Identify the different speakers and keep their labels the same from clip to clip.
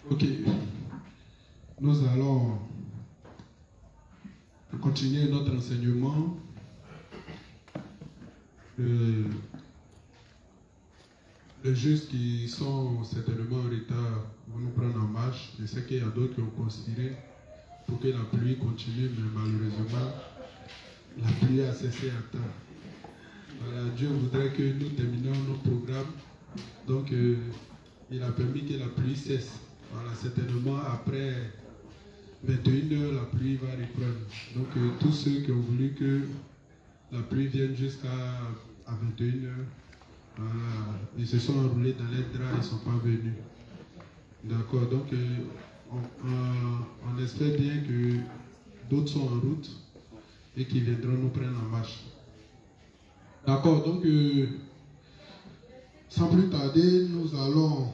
Speaker 1: Ok. Nous allons continuer notre enseignement. Les justes qui sont certainement en retard vont nous prendre en marche. Je sais qu'il y a d'autres qui ont conspiré pour que la pluie continue, mais malheureusement, la pluie a cessé à temps. Voilà, Dieu voudrait que nous terminions nos programmes. Donc, il a permis que la pluie cesse. Voilà, certainement, après 21h, la pluie va reprendre. Donc, tous ceux qui ont voulu que la pluie vienne jusqu'à 21h, voilà, ils se sont enroulés dans les draps, ils ne sont pas venus. D'accord, donc on espère bien que d'autres sont en route et qui viendront nous prendre en marche. D'accord, donc sans plus tarder, nous allons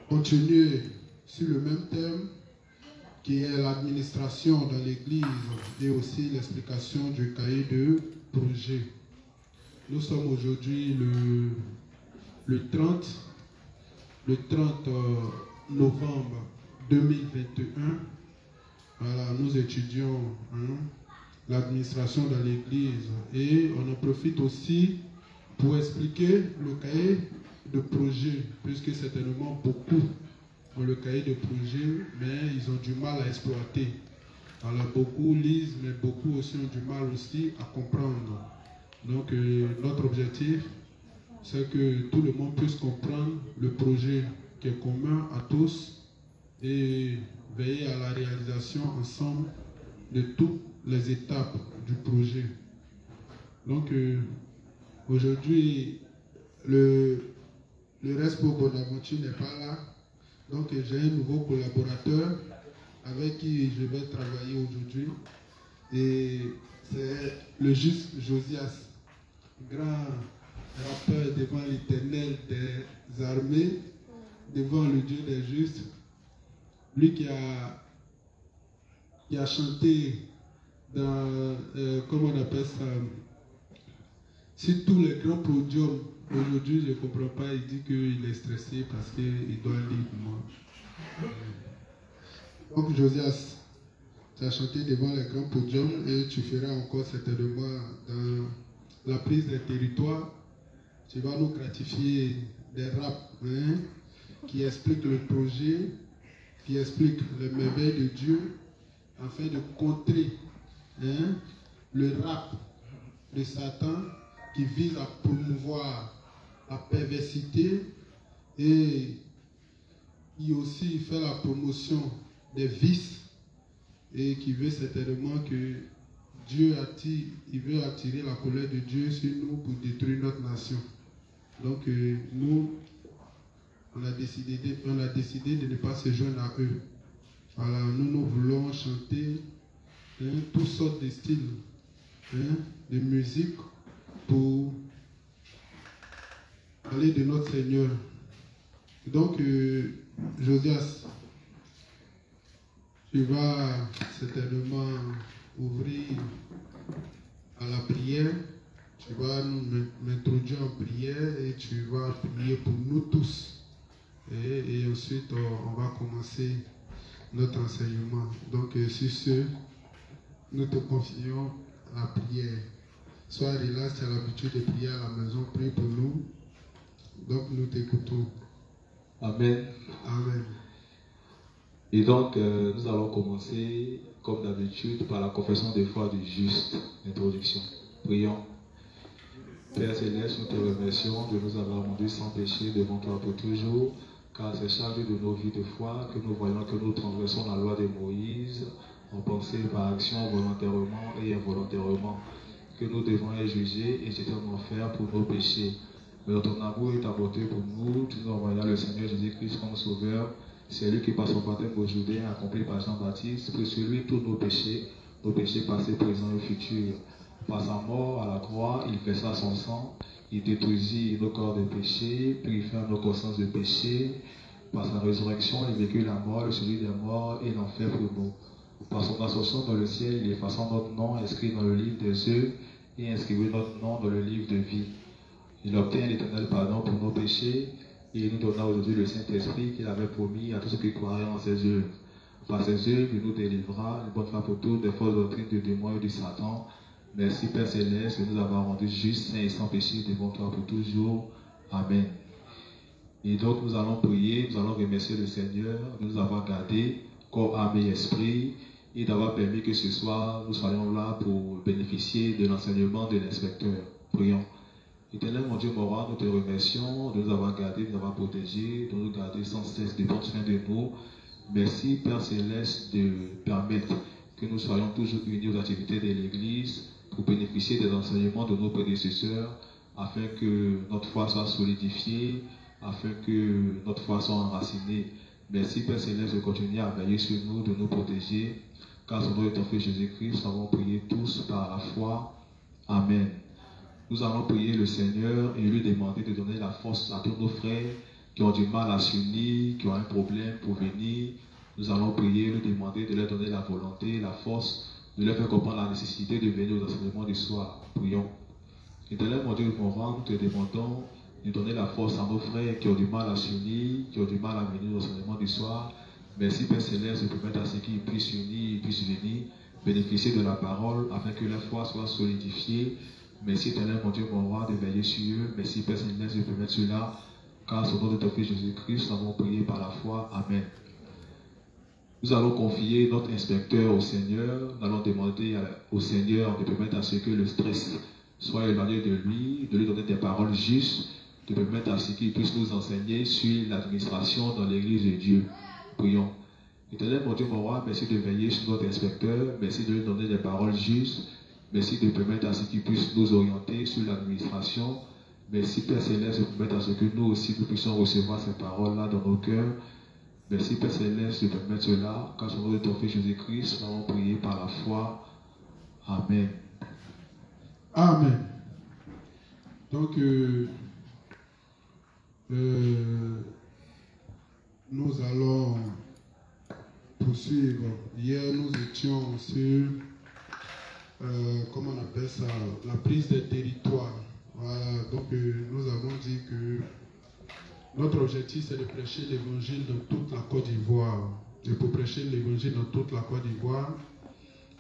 Speaker 1: continuer sur le même thème qui est l'administration dans l'église et aussi l'explication du cahier de projet. Nous sommes aujourd'hui le 30 novembre 2021. Voilà, nous étudions l'administration dans l'église et on en profite aussi pour expliquer le cahier de projet, puisque certainement beaucoup ont le cahier de projet, mais ils ont du mal à exploiter. Alors beaucoup lisent, mais beaucoup aussi ont du mal aussi à comprendre. Donc notre objectif, c'est que tout le monde puisse comprendre le projet qui est commun à tous et veiller à la réalisation ensemble de toutes les étapes du projet. Donc aujourd'hui, le reste pour Bonaventure n'est pas là. Donc j'ai un nouveau collaborateur avec qui je vais travailler aujourd'hui. Et c'est le juste Josias, grand rappeur devant l'Éternel des armées, devant le Dieu des justes. Lui qui a chanté dans, comment on appelle ça, sur tous les grands podiums. Aujourd'hui, je ne comprends pas, il dit qu'il est stressé parce qu'il doit lire moi. Donc Josias, tu as chanté devant les grands podiums et tu feras encore certainement dans la prise des territoires. Tu vas nous gratifier des raps qui expliquent le projet, qui expliquent les merveilles de Dieu, afin de contrer le rap de Satan qui vise à promouvoir la perversité et qui aussi fait la promotion des vices et qui veut certainement que Dieu attire, il veut attirer la colère de Dieu sur nous pour détruire notre nation. Donc nous, on a décidé de ne pas se joindre à eux. Voilà, nous voulons chanter toutes sortes de styles de musique pour parler de notre Seigneur. Donc, Josias, tu vas certainement ouvrir à la prière. Tu vas m'introduire en prière et tu vas prier pour nous tous. Et ensuite, on va commencer notre enseignement. Donc, sur ce, nous te confions la prière. Sois relax, tu as l'habitude de prier à la maison, prie pour nous. Donc, nous t'écoutons.
Speaker 2: Amen.
Speaker 1: Amen.
Speaker 2: Et donc, nous allons commencer, comme d'habitude, par la confession de foi du juste. Introduction. Prions. Père Céleste, nous te remercions de nous avoir rendus sans péché devant toi pour toujours, car c'est chargé de nos vies de foi que nous voyons que nous transgressons la loi de Moïse, en pensée, par action, volontairement et involontairement, que nous devons être jugés et jeter en enfer pour nos péchés. Mais dans ton amour et ta bonté pour nous, tu nous envoies le Seigneur Jésus-Christ comme sauveur. C'est lui qui, par son baptême au Jourdain, accompli par Jean-Baptiste, prit sur lui tous nos péchés passés, présents et futurs. Par sa mort à la croix, il versa son sang, il détruisit nos corps de péché, purifia nos consciences de péché. Par sa résurrection, il vécut la mort, le celui des morts et l'enfer pour nous. Par son ascension dans le ciel, il effaça notre nom inscrit dans le livre des œufs et inscrivit notre nom dans le livre de vie. Il obtint l'éternel pardon pour nos péchés et il nous donna aujourd'hui le Saint-Esprit qu'il avait promis à tous ceux qui croiraient en ses œuvres. Par ses œuvres, il nous délivra, une bonne fois pour toutes, des fausses doctrines du démon et du Satan. Merci Père Céleste de nous avoir rendus justes, saints et sans péché devant toi pour toujours. Amen. Et donc nous allons prier, nous allons remercier le Seigneur de nous avoir gardés, corps, âme et esprit, et d'avoir permis que ce soir nous soyons là pour bénéficier de l'enseignement de l'inspecteur. Prions. Éternel mon Dieu, mon roi, nous te remercions de nous avoir gardés, de nous avoir protégés, de nous garder sans cesse de prendre soin de nous. Merci Père Céleste de permettre que nous soyons toujours unis aux activités de l'Église pour bénéficier des enseignements de nos prédécesseurs afin que notre foi soit solidifiée, afin que notre foi soit enracinée. Merci Père Céleste de continuer à veiller sur nous, de nous protéger, car au nom de ton Fils Jésus-Christ, nous avons prié tous par la foi. Amen. Nous allons prier le Seigneur et lui demander de donner la force à tous nos frères qui ont du mal à s'unir, qui ont un problème pour venir. Nous allons prier, lui demander de leur donner la volonté, la force, de leur faire comprendre la nécessité de venir aux enseignements du soir. Prions. Éternel mon Dieu, mon roi, nous te demandons de donner la force à nos frères qui ont du mal à s'unir, qui ont du mal à venir aux enseignements du soir. Merci Père Céleste de permettre à ceux qui puissent s'unir, puissent venir, bénéficier de la parole afin que leur foi soit solidifiée. Merci Éternel mon Dieu, mon roi, de veiller sur eux. Merci Père Céleste de permettre cela, car au nom de ton Fils Jésus-Christ, nous avons prié par la foi. Amen. Nous allons confier notre inspecteur au Seigneur. Nous allons demander au Seigneur de permettre à ce que le stress soit éloigné de lui donner des paroles justes, de permettre à ce qu'il puisse nous enseigner sur l'administration dans l'Église de Dieu. Prions. Éternel mon Dieu, mon roi, merci de veiller sur notre inspecteur. Merci de lui donner des paroles justes. Merci de permettre à ce qu'il puisse nous orienter sur l'administration. Merci Père Céleste de permettre à ce que nous aussi nous puissions recevoir ces paroles-là dans nos cœurs. Merci Père Céleste de permettre cela, car au nom de ton Fils Jésus-Christ, nous avons prié par la foi. Amen.
Speaker 1: Amen. Donc, nous allons poursuivre. Hier, nous étions sur, comment on appelle ça, la prise des territoires. Voilà, donc nous avons dit que notre objectif, c'est de prêcher l'évangile dans toute la Côte d'Ivoire. Et pour prêcher l'évangile dans toute la Côte d'Ivoire,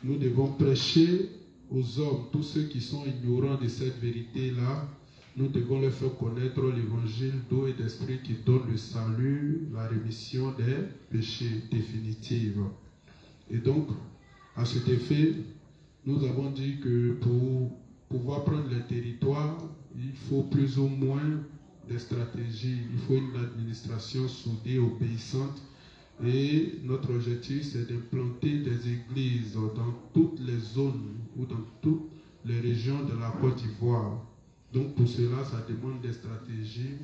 Speaker 1: nous devons prêcher aux hommes, tous ceux qui sont ignorants de cette vérité-là. Nous devons leur faire connaître l'évangile d'eau et d'esprit qui donne le salut, la rémission des péchés définitifs. Et donc, à cet effet, nous avons dit que pour pouvoir prendre les territoires, il faut plus ou moins des stratégies, il faut une administration soudée, obéissante. Et notre objectif, c'est d'implanter des églises dans toutes les zones ou dans toutes les régions de la Côte d'Ivoire. Donc pour cela, ça demande des stratégies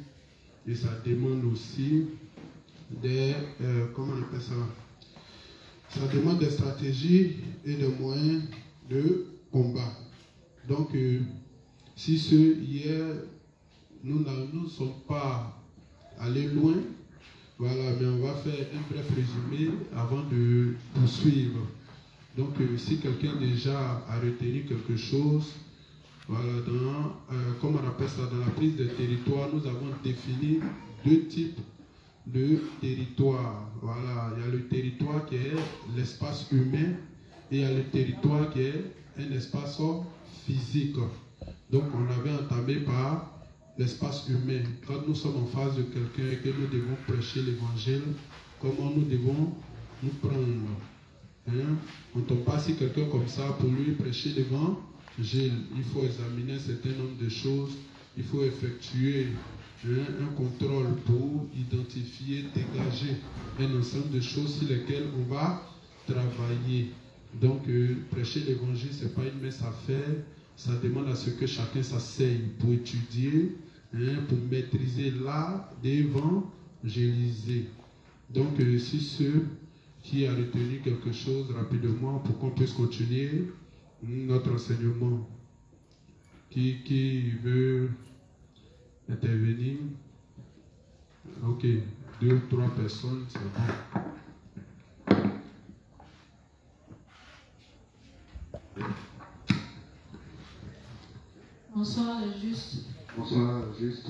Speaker 1: et ça demande aussi des... comment on appelle ça? Ça demande des stratégies et des moyens de combat. Donc, si hier, nous ne sommes pas allés loin, voilà, mais on va faire un bref résumé avant de poursuivre. Donc, si quelqu'un déjà a retenu quelque chose, voilà, comme on appelle ça, dans la prise des territoires, nous avons défini deux types de territoires. Voilà, il y a le territoire qui est l'espace humain et il y a le territoire qui est un espace physique. Donc, on avait entamé par l'espace humain. Quand nous sommes en face de quelqu'un et que nous devons prêcher l'évangile, comment nous devons nous prendre? Hein? On ne tombe pas sur quelqu'un comme ça pour lui prêcher l'évangile. Il faut examiner un certain nombre de choses. Il faut effectuer un contrôle pour identifier, dégager un ensemble de choses sur lesquelles on va travailler. Donc, prêcher l'évangile, ce n'est pas une mince affaire. Ça demande à ce que chacun s'asseye pour étudier, pour maîtriser l'art d'évangéliser. Donc, si ceux qui a retenu quelque chose rapidement pour qu'on puisse continuer notre enseignement. Qui veut intervenir? Ok, 2 ou 3 personnes, c'est bon.
Speaker 3: Bonsoir les justes.
Speaker 1: Bonsoir, juste.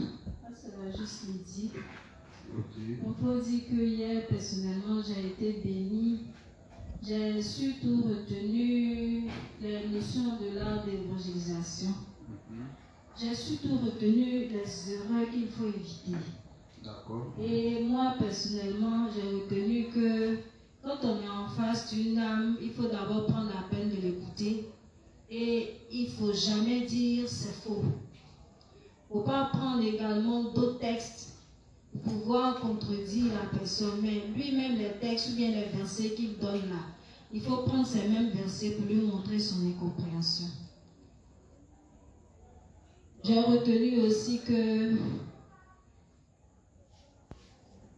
Speaker 3: Ça va juste le dire.
Speaker 1: Okay.
Speaker 3: On peut dire que hier, personnellement, j'ai été bénie. J'ai surtout retenu les notions de l'art de l'évangélisation. J'ai surtout retenu les erreurs qu'il faut éviter.
Speaker 1: D'accord.
Speaker 3: Et moi, personnellement, j'ai retenu que quand on est en face d'une âme, il faut d'abord prendre la peine de l'écouter. Et il ne faut jamais dire c'est faux. Il ne faut pas prendre également d'autres textes pour pouvoir contredire la personne. Mais lui-même, les textes ou bien les versets qu'il donne là, il faut prendre ces mêmes versets pour lui montrer son incompréhension. J'ai retenu aussi que,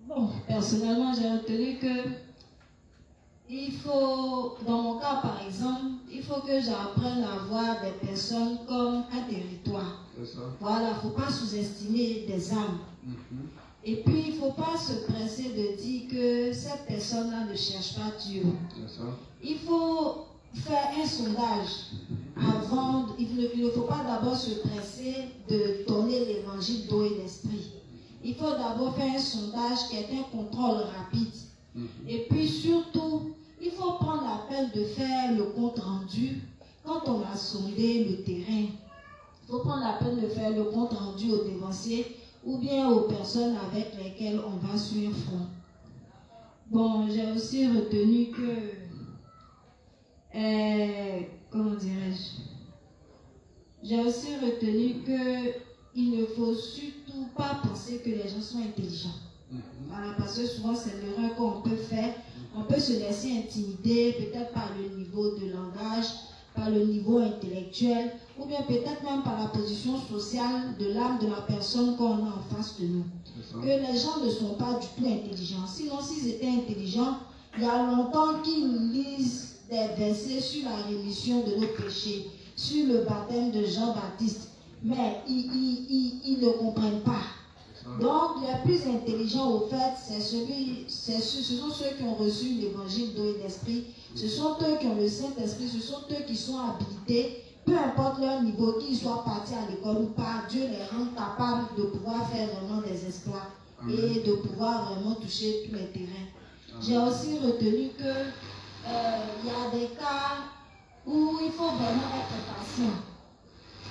Speaker 3: bon, personnellement, j'ai retenu que il faut, dans mon cas par exemple, il faut que j'apprenne à voir des personnes comme un territoire. Voilà, il ne faut pas sous-estimer des âmes. Et puis, il ne faut pas se presser de dire que cette personne-là ne cherche pas Dieu. Il faut faire un sondage avant. Il ne faut pas d'abord se presser de donner l'évangile d'eau et d'esprit. Il faut d'abord faire un sondage qui est un contrôle rapide. Et puis surtout, il faut prendre la peine de faire le compte rendu quand on a sondé le terrain. Il faut prendre la peine de faire le compte rendu aux dévanciers ou bien aux personnes avec lesquelles on va sur un front. Bon, j'ai aussi retenu que, comment dirais-je, j'ai aussi retenu que il ne faut surtout pas penser que les gens sont intelligents. Voilà, parce que souvent c'est l'erreur qu'on peut faire. On peut se laisser intimider, peut-être par le niveau de langage, par le niveau intellectuel, ou bien peut-être même par la position sociale de l'âme de la personne qu'on a en face de nous. Que les gens ne sont pas du tout intelligents. Sinon, s'ils étaient intelligents, il y a longtemps qu'ils lisent des versets sur la rémission de nos péchés, sur le baptême de Jean-Baptiste, mais ils ne comprennent pas. Donc, les plus intelligents, au fait, ce sont ceux qui ont reçu l'évangile d'eau et d'esprit. Ce sont eux qui ont le Saint-Esprit. Ce sont eux qui sont habilités. Peu importe leur niveau, qu'ils soient partis à l'école ou pas, Dieu les rend capables de pouvoir faire vraiment des exploits et de pouvoir vraiment toucher tous les terrains. J'ai aussi retenu que il y a des cas où il faut vraiment être patient.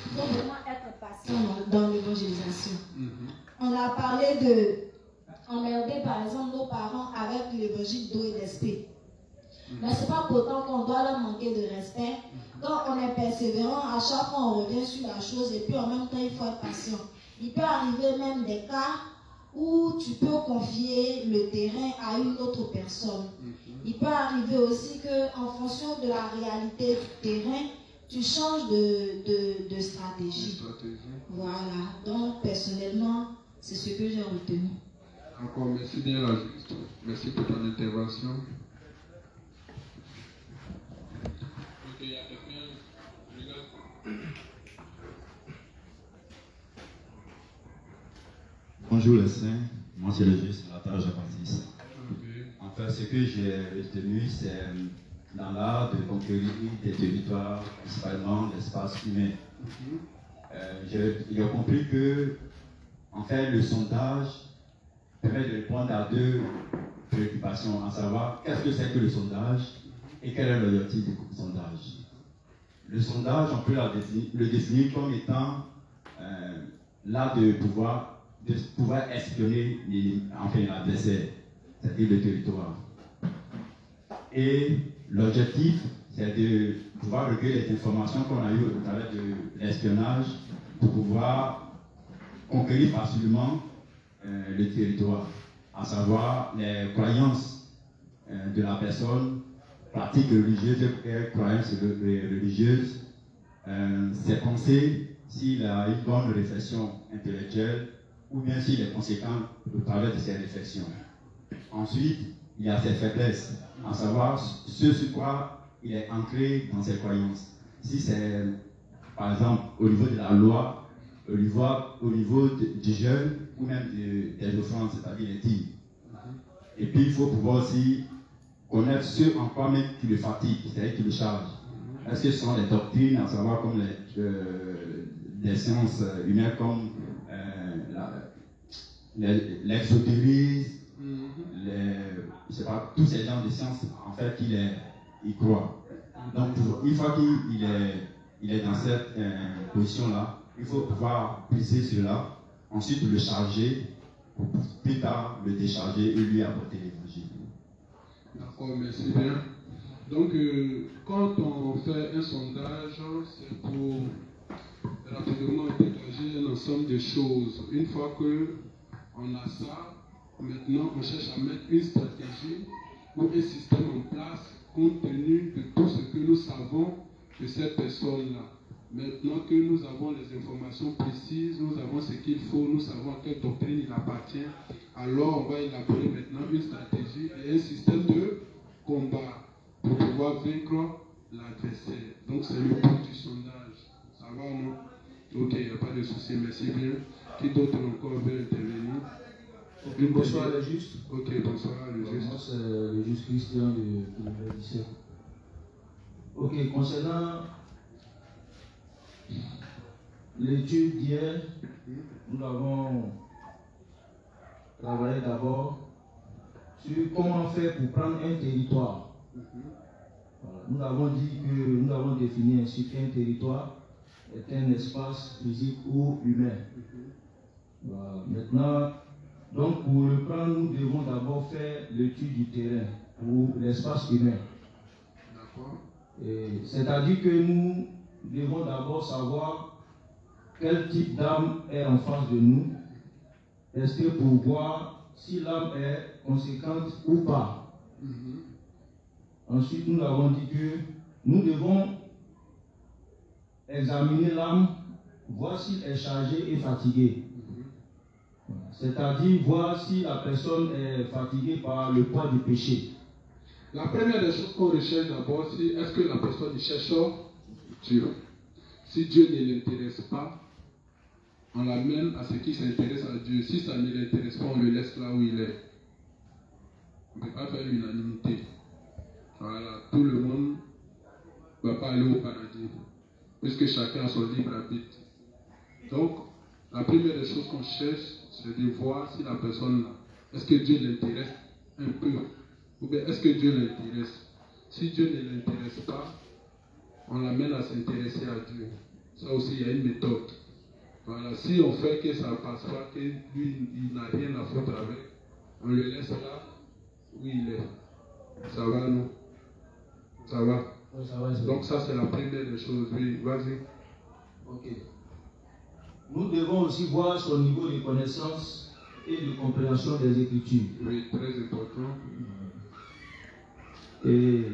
Speaker 3: Il faut vraiment être patient dans l'évangélisation. On a parlé de emmerder par exemple nos parents avec l'évangile d'eau et d'esprit. Mais ce n'est pas pour autant qu'on doit leur manquer de respect. Quand on est persévérant, à chaque fois on revient sur la chose et puis en même temps il faut être patient. Il peut arriver même des cas où tu peux confier le terrain à une autre personne. Il peut arriver aussi qu'en fonction de la réalité du terrain, tu changes de stratégie. Voilà. Donc personnellement, c'est ce que j'ai retenu.
Speaker 1: Encore merci bien la juste. Merci pour ton intervention. Ok, il y a quelqu'un.
Speaker 4: Bonjour les saints, moi c'est le juste Nathan Jean-Baptiste. En fait, ce que j'ai retenu, c'est dans l'art de conquérir des territoires, principalement l'espace humain. J'ai compris que, en fait, le sondage permet de répondre à deux préoccupations, à savoir qu'est-ce que c'est que le sondage et quel est l'objectif du sondage. Le sondage, on peut le définir comme étant l'art de pouvoir espionner l'adversaire, c'est-à-dire le territoire. Et l'objectif, c'est de pouvoir recueillir les informations qu'on a eues au travers de l'espionnage pour pouvoir conquérir facilement le territoire, à savoir les croyances de la personne, pratiques religieuses, croyances religieuses, ses pensées, s'il a une bonne réflexion intellectuelle, ou bien s'il est conséquent au travers de ses réflexions. Ensuite, il y a ses faiblesses, à savoir ce sur quoi il est ancré dans ses croyances. Si c'est, par exemple, au niveau de la loi, au niveau du jeûne, ou même des offrandes, c'est-à-dire les dîmes. Et puis, il faut pouvoir aussi connaître ce en quoi même qui le fatigue, c'est-à-dire qui le charge. Est-ce que ce sont les doctrines, à savoir comme les sciences humaines comme l'exotérisme, je sais pas, tous ces genres de sciences, en fait, il croit. Donc, une fois qu'il est dans cette position-là, il faut pouvoir briser cela, ensuite le charger, pour plus tard le décharger et lui apporter l'évangile.
Speaker 1: D'accord, merci bien. Donc, quand on fait un sondage, c'est pour rapidement dégager un ensemble de choses. Une fois qu'on a ça, maintenant on cherche à mettre une stratégie ou un système en place compte tenu de tout ce que nous savons de cette personne-là. Maintenant que nous avons les informations précises, nous avons ce qu'il faut, nous savons à quelle doctrine il appartient, alors on va élaborer maintenant une stratégie et un système de combat pour pouvoir vaincre l'adversaire. Donc c'est le but du sondage. Ça va, non? Ok, il n'y a pas de souci, merci bien. Qui d'autre encore veut intervenir?
Speaker 5: Okay, bonsoir les justes.
Speaker 1: Ok, bonsoir les justes.
Speaker 5: Moi c'est le juste Christian de l'Univers 17. Ok, concernant l'étude d'hier, nous avons travaillé d'abord sur comment faire pour prendre un territoire. Voilà. Nous avons dit que nous avons défini ainsi qu'un territoire est un espace physique ou humain. Voilà. Maintenant, donc pour le prendre, nous devons d'abord faire l'étude du terrain pour l'espace humain. C'est-à-dire que nous devons d'abord savoir quel type d'âme est en face de nous, tester pour voir si l'âme est conséquente ou pas. Ensuite, nous avons dit que nous devons examiner l'âme, voir s'il est chargé et fatigué. C'est-à-dire voir si la personne est fatiguée par le poids du péché.
Speaker 1: La première des choses qu'on recherche d'abord, c'est est-ce que la personne cherche Dieu. Si Dieu ne l'intéresse pas, on l'amène à ce qui s'intéresse à Dieu. Si ça ne l'intéresse pas, on le laisse là où il est. On ne peut pas faire l'unanimité. Voilà, tout le monde ne va pas aller au paradis, puisque chacun a son libre arbitre. Donc, la première des choses qu'on cherche, c'est de voir si la personne, est-ce que Dieu l'intéresse un peu, ou bien est-ce que Dieu l'intéresse. Si Dieu ne l'intéresse pas, on l'amène à s'intéresser à Dieu. Ça aussi, il y a une méthode. Voilà, si on fait que ça ne passe pas, que lui, il n'a rien à foutre avec, on le laisse là où il est. Ça va, non? Ça va?
Speaker 5: Oui, ça va.
Speaker 1: Donc ça, c'est la première des choses. Oui, vas-y.
Speaker 5: Ok. Nous devons aussi voir son niveau de connaissance et de compréhension des Écritures.
Speaker 1: Oui, très important.
Speaker 5: Et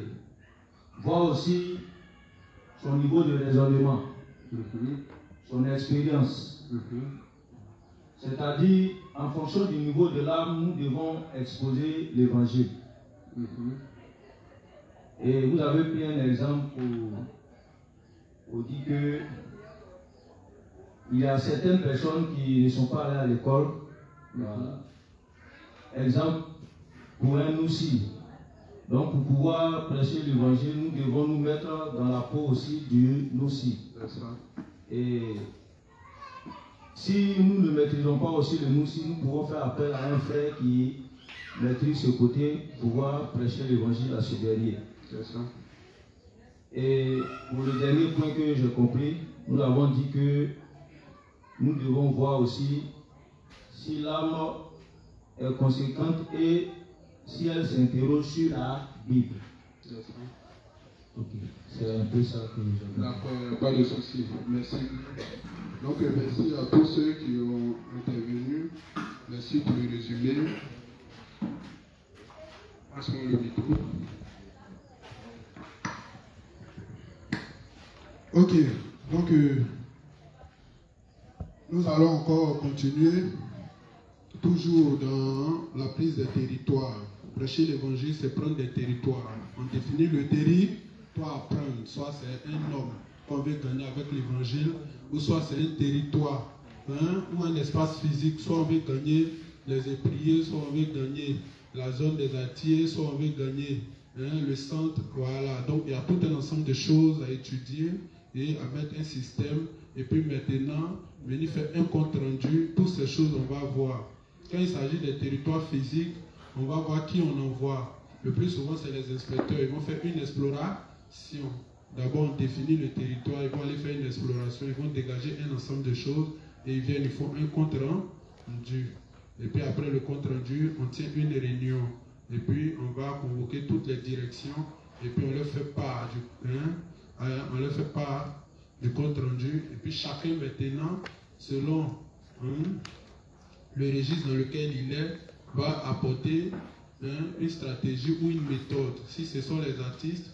Speaker 5: voir aussi son niveau de raisonnement, son expérience. C'est-à-dire, en fonction du niveau de l'âme, nous devons exposer l'évangile. Et vous avez pris un exemple pour dire que il y a certaines personnes qui ne sont pas allées à l'école. Exemple, pour un aussi. Donc, pour pouvoir prêcher l'évangile, nous devons nous mettre dans la peau aussi du noussi. Et si nous ne maîtrisons pas aussi le noussi, nous pouvons faire appel à un frère qui maîtrise ce côté pour pouvoir prêcher l'évangile à ce dernier. Et pour le dernier point que j'ai compris, nous avons dit que nous devons voir aussi si l'âme est conséquente et si elle s'interroge sur la Bible. Ok, c'est un peu ça que j'ai.
Speaker 1: D'accord, pas de souci. Merci. Donc, merci à tous ceux qui ont intervenu. Merci pour le résumé. Passons le micro. Ok, donc nous allons encore continuer, toujours dans la prise des territoires. Prêcher l'évangile, c'est prendre des territoires. On définit le territoire à prendre. Soit c'est un homme qu'on veut gagner avec l'évangile, ou soit c'est un territoire, ou un espace physique. Soit on veut gagner les épriers, soit on veut gagner la zone des Altiers, soit on veut gagner le centre. Voilà, donc il y a tout un ensemble de choses à étudier et à mettre un système. Et puis maintenant, venir faire un compte rendu. Toutes ces choses, on va voir. quand il s'agit des territoires physiques, on va voir qui on envoie. Le plus souvent, c'est les inspecteurs. Ils vont faire une exploration. D'abord, on définit le territoire, ils vont aller faire une exploration, ils vont dégager un ensemble de choses et ils viennent, ils font un compte rendu. Et puis après le compte rendu, on tient une réunion. Et puis, on va convoquer toutes les directions et puis on leur fait part du compte rendu. Et puis, chacun maintenant, selon le registre dans lequel il est, va apporter une stratégie ou une méthode. Si ce sont les artistes,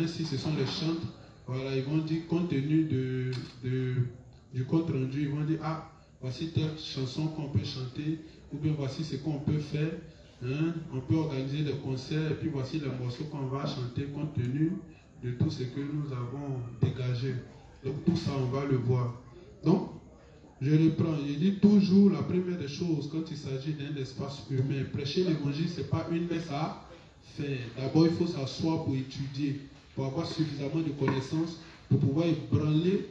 Speaker 1: si ce sont les chantres, voilà, ils vont dire, compte tenu du compte rendu, ils vont dire, ah, voici telle chanson qu'on peut chanter, ou bien voici ce qu'on peut faire. On peut organiser des concerts, et puis voici les morceaux qu'on va chanter compte tenu de tout ce que nous avons dégagé. Donc tout ça, on va le voir. Donc, je reprends, je dis toujours la première des choses quand il s'agit d'un espace humain. Prêcher l'évangile, ce n'est pas une messe à faire. D'abord, il faut s'asseoir pour étudier, pour avoir suffisamment de connaissances, pour pouvoir ébranler,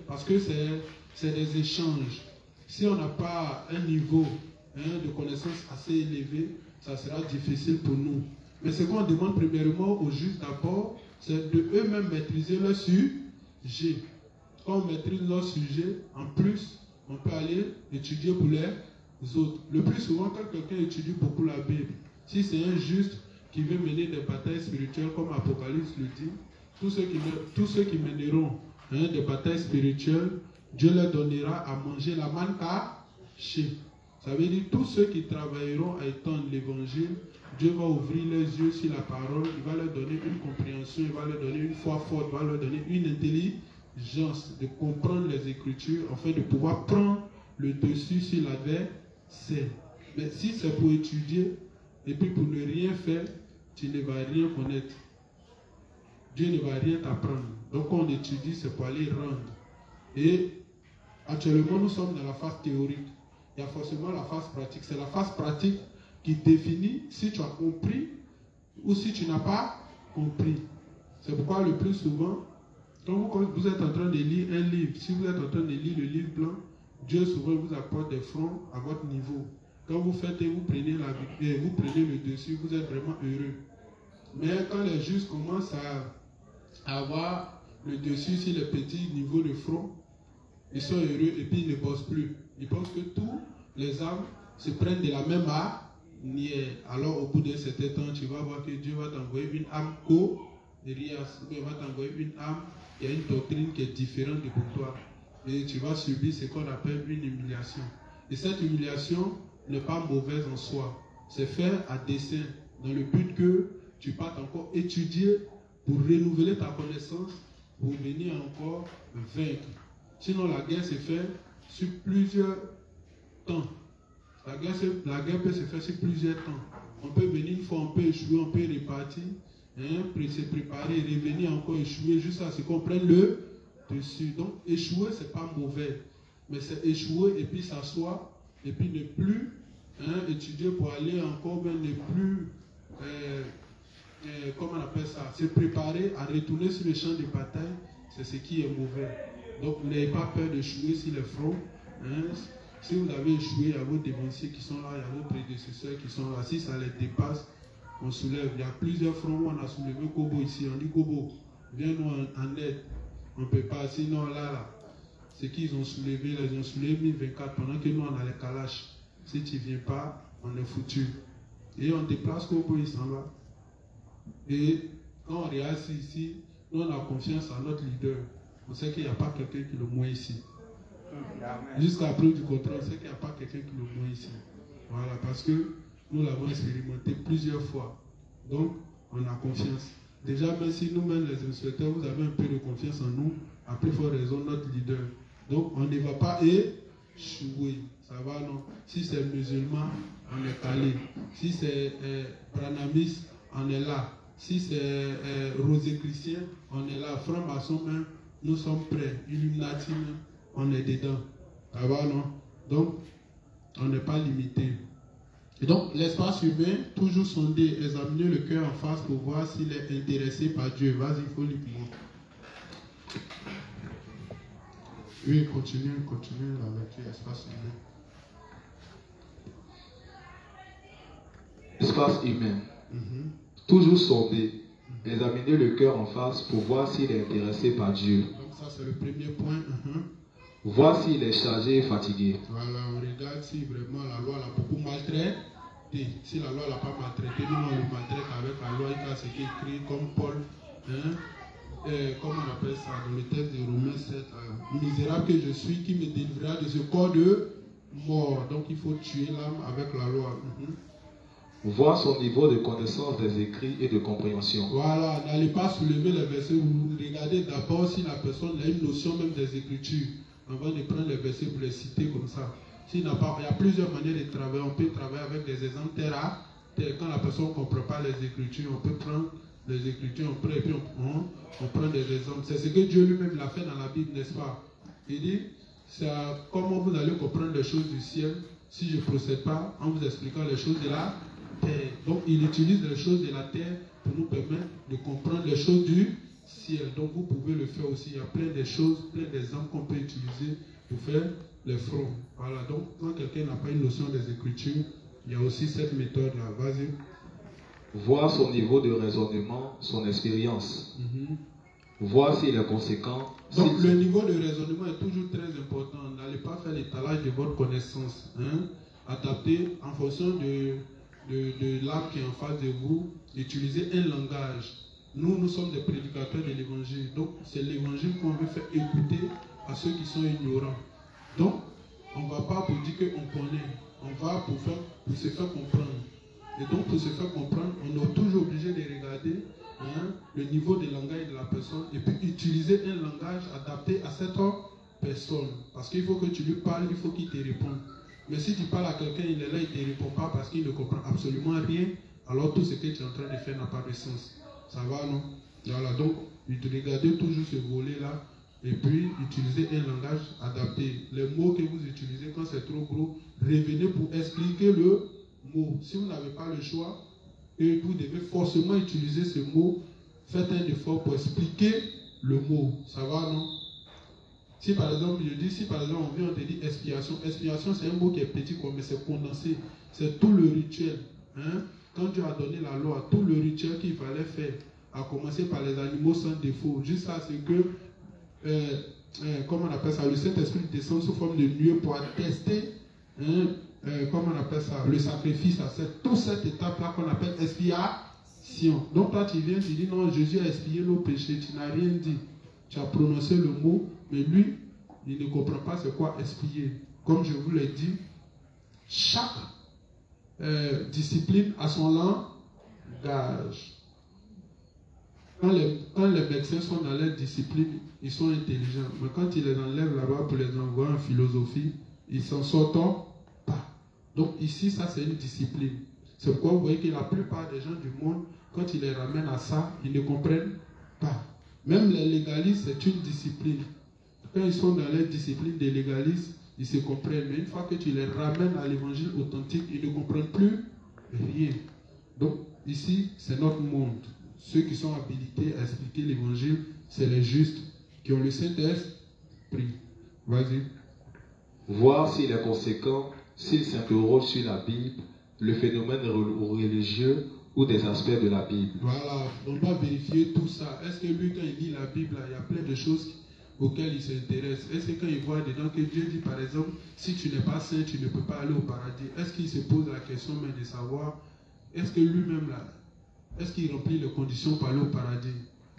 Speaker 1: parce que c'est des échanges. Si on n'a pas un niveau de connaissances assez élevé, ça sera difficile pour nous. Mais ce qu'on demande premièrement aux justes d'abord, c'est de eux-mêmes maîtriser leur sujet. Quand on maîtrise leur sujet, en plus, on peut aller étudier pour les autres. Le plus souvent, quand quelqu'un étudie beaucoup la Bible, si c'est un juste qui veut mener des batailles spirituelles, comme Apocalypse le dit, tous ceux qui mèneront des batailles spirituelles, Dieu leur donnera à manger la manne cachée. Ça veut dire tous ceux qui travailleront à étendre l'évangile, Dieu va ouvrir les yeux sur la parole, il va leur donner une compréhension, il va leur donner une foi forte, il va leur donner une intelligence de comprendre les Écritures afin de pouvoir prendre le dessus sur l'adversaire. Mais si c'est pour étudier et puis pour ne rien faire, tu ne vas rien connaître. Dieu ne va rien t'apprendre. Donc quand on étudie, c'est pour aller rendre. Et actuellement, nous sommes dans la phase théorique. Il y a forcément la phase pratique. C'est la phase pratique qui définit si tu as compris ou si tu n'as pas compris. C'est pourquoi le plus souvent, quand vous êtes en train de lire un livre, si vous êtes en train de lire le livre blanc, Dieu souvent vous apporte des fronts à votre niveau. Quand vous faites et vous prenez le dessus, vous êtes vraiment heureux. Mais quand les justes commencent à avoir le dessus sur les petits niveaux de front, ils sont heureux et puis ils ne bossent plus. Ils pensent que tous les âmes se prennent de la même manière. Alors au bout d'un certain temps, tu vas voir que Dieu va t'envoyer une âme Rias, il va t'envoyer une âme, il y a une doctrine qui est différente de pour toi. Et tu vas subir ce qu'on appelle une humiliation. Et cette humiliation n'est pas mauvaise en soi. C'est fait à dessein, dans le but que tu partes encore étudier pour renouveler ta connaissance, pour venir encore vaincre. Sinon, la guerre se fait sur plusieurs temps. La guerre peut se faire sur plusieurs temps. On peut venir une fois, on peut échouer, on peut repartir. Se préparer, revenir encore échouer jusqu'à ce qu'on prenne le dessus. Donc échouer, c'est pas mauvais, mais c'est échouer et puis s'asseoir et puis ne plus étudier pour aller encore, mais ne plus comment on appelle ça, se préparer à retourner sur le champ de bataille, c'est ce qui est mauvais. Donc n'ayez pas peur d'échouer sur le front. Si vous avez échoué, il y a vos dévanciers qui sont là, il y a vos prédécesseurs qui sont là. Si ça les dépasse, on soulève. Il y a plusieurs fronts où on a soulevé Kobo ici. On dit Kobo, viens-nous en aide. On ne peut pas. Sinon, là, ce qu'ils ont soulevé, ils ont soulevé 1024 pendant que nous, on a les calaches. Si tu ne viens pas, on est foutu. Et on déplace Kobo, il s'en va. Et quand on réagit ici, nous, on a confiance en notre leader. On sait qu'il n'y a pas quelqu'un qui le moins ici. Jusqu'à preuve du contraire, on sait qu'il n'y a pas quelqu'un qui le moins ici. Voilà, parce que nous l'avons expérimenté plusieurs fois. Donc, on a confiance. Déjà, même si nous-mêmes, les inspecteurs, vous avez un peu de confiance en nous, à plus forte raison, notre leader. Donc, on ne va pas échouer. Ça va, non? Si c'est musulman, on est calé. Si c'est branamiste, on est là. Si c'est rosé-chrétien, on est là. Franc-maçon, même, nous sommes prêts. Illuminati, on est dedans. Ça va, non? Donc, on n'est pas limité. Et donc, l'espace humain, toujours sonder, examiner le cœur en face pour voir s'il est intéressé par Dieu. Vas-y, il faut lire pour moi. Oui, continue la lecture, espace humain.
Speaker 2: face humaine. Toujours sonder, examiner le cœur en face pour voir s'il est intéressé par Dieu.
Speaker 1: Donc ça c'est le premier point.
Speaker 2: Voir s'il est chargé et fatigué.
Speaker 1: Voilà, on regarde si vraiment la loi l'a beaucoup maltraité. Si la loi l'a pas maltraité, nous on le maltraite avec la loi. Il y a ce qui est écrit comme Paul. Comment on appelle ça dans le texte de Romains 7. Misérable que je suis, qui me délivrera de ce corps de mort. Donc il faut tuer l'âme avec la loi.
Speaker 2: Voir son niveau de connaissance des écrits et de compréhension.
Speaker 1: Voilà, n'allez pas soulever les versets. Vous regardez d'abord si la personne a une notion même des Écritures, avant de prendre les versets pour les citer comme ça. S'il n'a pas, il y a plusieurs manières de travailler. On peut travailler avec des exemples terre à terre. Quand la personne ne comprend pas les Écritures, on peut prendre les Écritures, on prend, et puis on prend des exemples. C'est ce que Dieu lui-même l'a fait dans la Bible, n'est-ce pas? Il dit, c'est comment vous allez comprendre les choses du ciel si je ne procède pas en vous expliquant les choses de la terre. Donc il utilise les choses de la terre pour nous permettre de comprendre les choses du ciel. Donc vous pouvez le faire aussi. Il y a plein de choses, plein d'exemples qu'on peut utiliser pour faire les fronts. Voilà, donc quand quelqu'un n'a pas une notion des Écritures, il y a aussi cette méthode-là. Vas-y.
Speaker 2: Voir son niveau de raisonnement, son expérience. Voir s'il est conséquent.
Speaker 1: Donc le niveau de raisonnement est toujours très important. N'allez pas faire l'étalage de votre connaissance. Adaptez en fonction de l'âme qui est en face de vous. Utilisez un langage. Nous sommes des prédicateurs de l'évangile. Donc c'est l'évangile qu'on veut faire écouter à ceux qui sont ignorants. Donc on ne va pas pour dire qu'on connaît. On va pour se faire comprendre. Et donc, pour se faire comprendre, on est toujours obligé de regarder le niveau de langage de la personne et puis utiliser un langage adapté à cette personne. Parce qu'il faut que tu lui parles, il faut qu'il te réponde. Mais si tu parles à quelqu'un, il est là, il ne te répond pas parce qu'il ne comprend absolument rien, alors tout ce que tu es en train de faire n'a pas de sens. Ça va, non? Voilà, donc, regardez toujours ce volet-là et puis utiliser un langage adapté. Les mots que vous utilisez quand c'est trop gros, revenez pour expliquer le mot. Si vous n'avez pas le choix et vous devez forcément utiliser ce mot, faites un effort pour expliquer le mot. Ça va, non? Si par exemple, on vient, on te dit expiation. Expiation, c'est un mot qui est petit, mais c'est condensé. C'est tout le rituel. Quand Dieu a donné la loi, tout le rituel qu'il fallait faire, à commencer par les animaux sans défaut. Juste ça, c'est que, comment on appelle ça, le Saint-Esprit descend sous forme de nuée pour attester, comment on appelle ça, le sacrifice. C'est toute cette étape-là qu'on appelle expiation. Donc toi, tu viens, tu dis, non, Jésus a expié nos péchés. Tu n'as rien dit. Tu as prononcé le mot, mais lui, il ne comprend pas c'est quoi expier. Comme je vous l'ai dit, chaque discipline a son langage. Quand les médecins sont dans leur discipline, ils sont intelligents. Mais quand ils les enlèvent là-bas pour les envoyer en philosophie, ils s'en sortent pas. Donc ici, ça c'est une discipline. C'est pourquoi vous voyez que la plupart des gens du monde, quand ils les ramènent à ça, ils ne comprennent pas. Même les légalistes, c'est une discipline. Quand ils sont dans leur discipline des légalistes, ils se comprennent. Mais une fois que tu les ramènes à l'évangile authentique, ils ne comprennent plus rien. Donc ici, c'est notre monde. Ceux qui sont habilités à expliquer l'évangile, c'est les justes qui ont le Saint-Esprit. Vas-y.
Speaker 2: Voir s'il est conséquent, s'il s'interroge sur la Bible, le phénomène religieux ou des aspects de la Bible.
Speaker 1: Voilà, on doit vérifier tout ça. Est-ce que lui, quand il lit la Bible, il y a plein de choses auxquelles il s'intéresse? Est-ce que quand il voit dedans que Dieu dit, par exemple, si tu n'es pas saint, tu ne peux pas aller au paradis? Est-ce qu'il se pose la question même de savoir, est-ce que lui-même, là, est-ce qu'il remplit les conditions pour aller au paradis?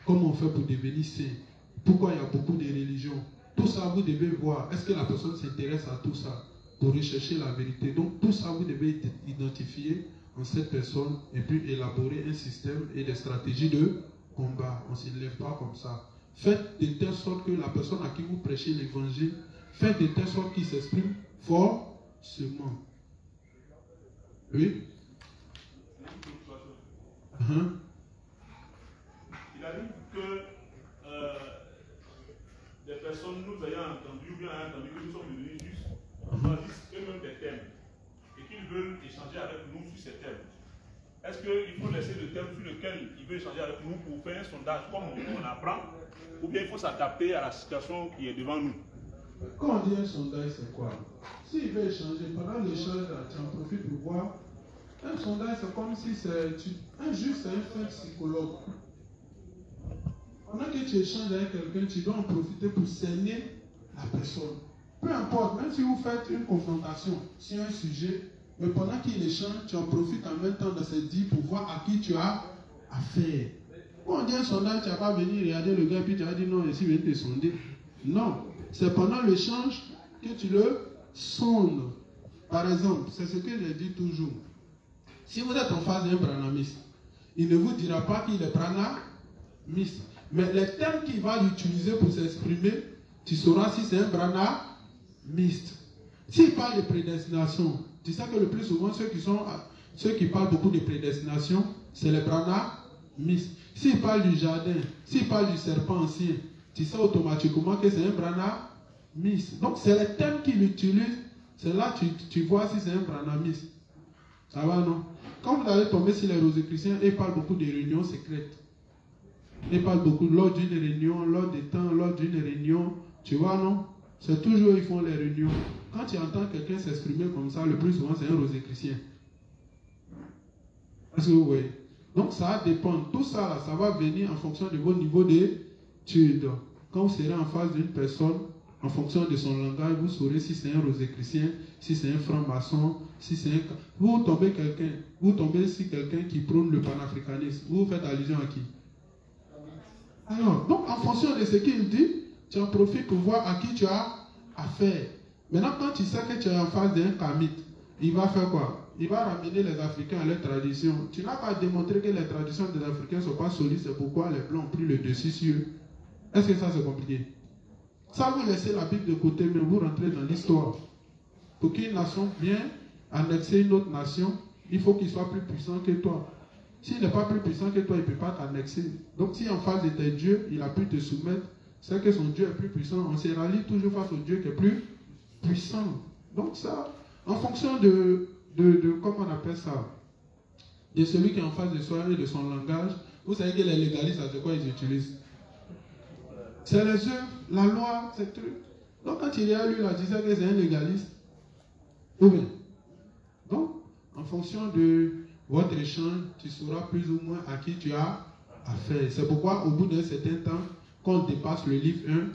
Speaker 1: Comment on fait pour devenir saint? Pourquoi il y a beaucoup de religions? Tout ça, vous devez voir. Est-ce que la personne s'intéresse à tout ça pour rechercher la vérité? Donc, tout ça, vous devez identifier en cette personne et puis élaborer un système et des stratégies de combat. On ne se lève pas comme ça. Faites de telle sorte que la personne à qui vous prêchez l'évangile, faites de telle sorte qu'il s'exprime forcément. Oui?
Speaker 6: Il arrive que des personnes nous ayant entendu ou bien ayant entendu que nous sommes devenus justes, choisissent eux-mêmes des thèmes et qu'ils veulent échanger avec nous sur ces thèmes. Est-ce qu'il faut laisser le thème sur lequel il veut échanger avec nous pour faire un sondage comme on apprend, ou bien il faut s'adapter à la situation qui est devant nous?
Speaker 1: Quand on dit un sondage, c'est quoi? S'il veut échanger, pendant l'échange, tu en profites pour voir Un sondage, c'est comme si un juge, c'est un fin psychologue. Pendant que tu échanges avec quelqu'un, tu dois en profiter pour cerner la personne. Peu importe, même si vous faites une confrontation sur un sujet, mais pendant qu'il échange, tu en profites en même temps de se dire pour voir à qui tu as affaire. Quand on dit un sondage, tu n'as pas venu regarder le gars et puis tu as dit non, ici, viens te sonder. Non, c'est pendant l'échange que tu le sondes. Par exemple, c'est ce que je dis toujours. Si vous êtes en face d'un branamiste, il ne vous dira pas qu'il est branamiste. Mais les termes qu'il va utiliser pour s'exprimer, tu sauras si c'est un branamiste. S'il parle de prédestination, tu sais que le plus souvent, ceux qui parlent beaucoup de prédestination, c'est les branamistes. S'il parle du jardin, s'il parle du serpent ancien, tu sais automatiquement que c'est un branamiste. Donc, c'est les termes qu'il utilise. C'est là que tu vois si c'est un branamiste. Ça va, non? Quand vous allez tomber sur les Rosicruciens, ils parlent beaucoup de réunions secrètes. Ils parlent beaucoup lors d'une réunion, lors des temps, lors d'une réunion. Tu vois, non? C'est toujours, ils font les réunions. Quand tu entends quelqu'un s'exprimer comme ça, le plus souvent, c'est un Rosicrucien. Est-ce que vous voyez? Donc, ça dépend. Tout ça, là, ça va venir en fonction de vos niveaux d'études. Quand vous serez en face d'une personne, en fonction de son langage, vous saurez si c'est un Rosicrucien, si c'est un franc-maçon, si c'est un... Vous tombez sur quelqu'un qui prône le panafricanisme. Vous faites allusion à qui? Alors, donc en fonction de ce qu'il dit, tu en profites pour voir à qui tu as affaire. Maintenant, quand tu sais que tu es en face d'un kamite, il va faire quoi? Il va ramener les Africains à leur tradition. Tu n'as pas démontré que les traditions des Africains ne sont pas solides, c'est pourquoi les Blancs ont pris le dessus sur eux. Est-ce que ça c'est compliqué? Ça, vous laissez la Bible de côté, mais vous rentrez dans l'histoire. Pour qu'une nation vienne annexer une autre nation, il faut qu'il soit plus puissant que toi. S'il n'est pas plus puissant que toi, il ne peut pas t'annexer. Donc si en face de tes dieux, il a pu te soumettre, c'est que son Dieu est plus puissant. On se rallie toujours face au Dieu qui est plus puissant. Donc ça, en fonction de comment on appelle ça, de celui qui est en face de soi et de son langage, vous savez que les légalistes, c'est quoi ils utilisent? C'est les œuvres, la loi, ces trucs. Donc quand il y a lui, il disait que c'est un légaliste. Ou bien. Donc, en fonction de votre échange, tu sauras plus ou moins à qui tu as affaire. C'est pourquoi, au bout d'un certain temps, quand on dépasse le livre 1,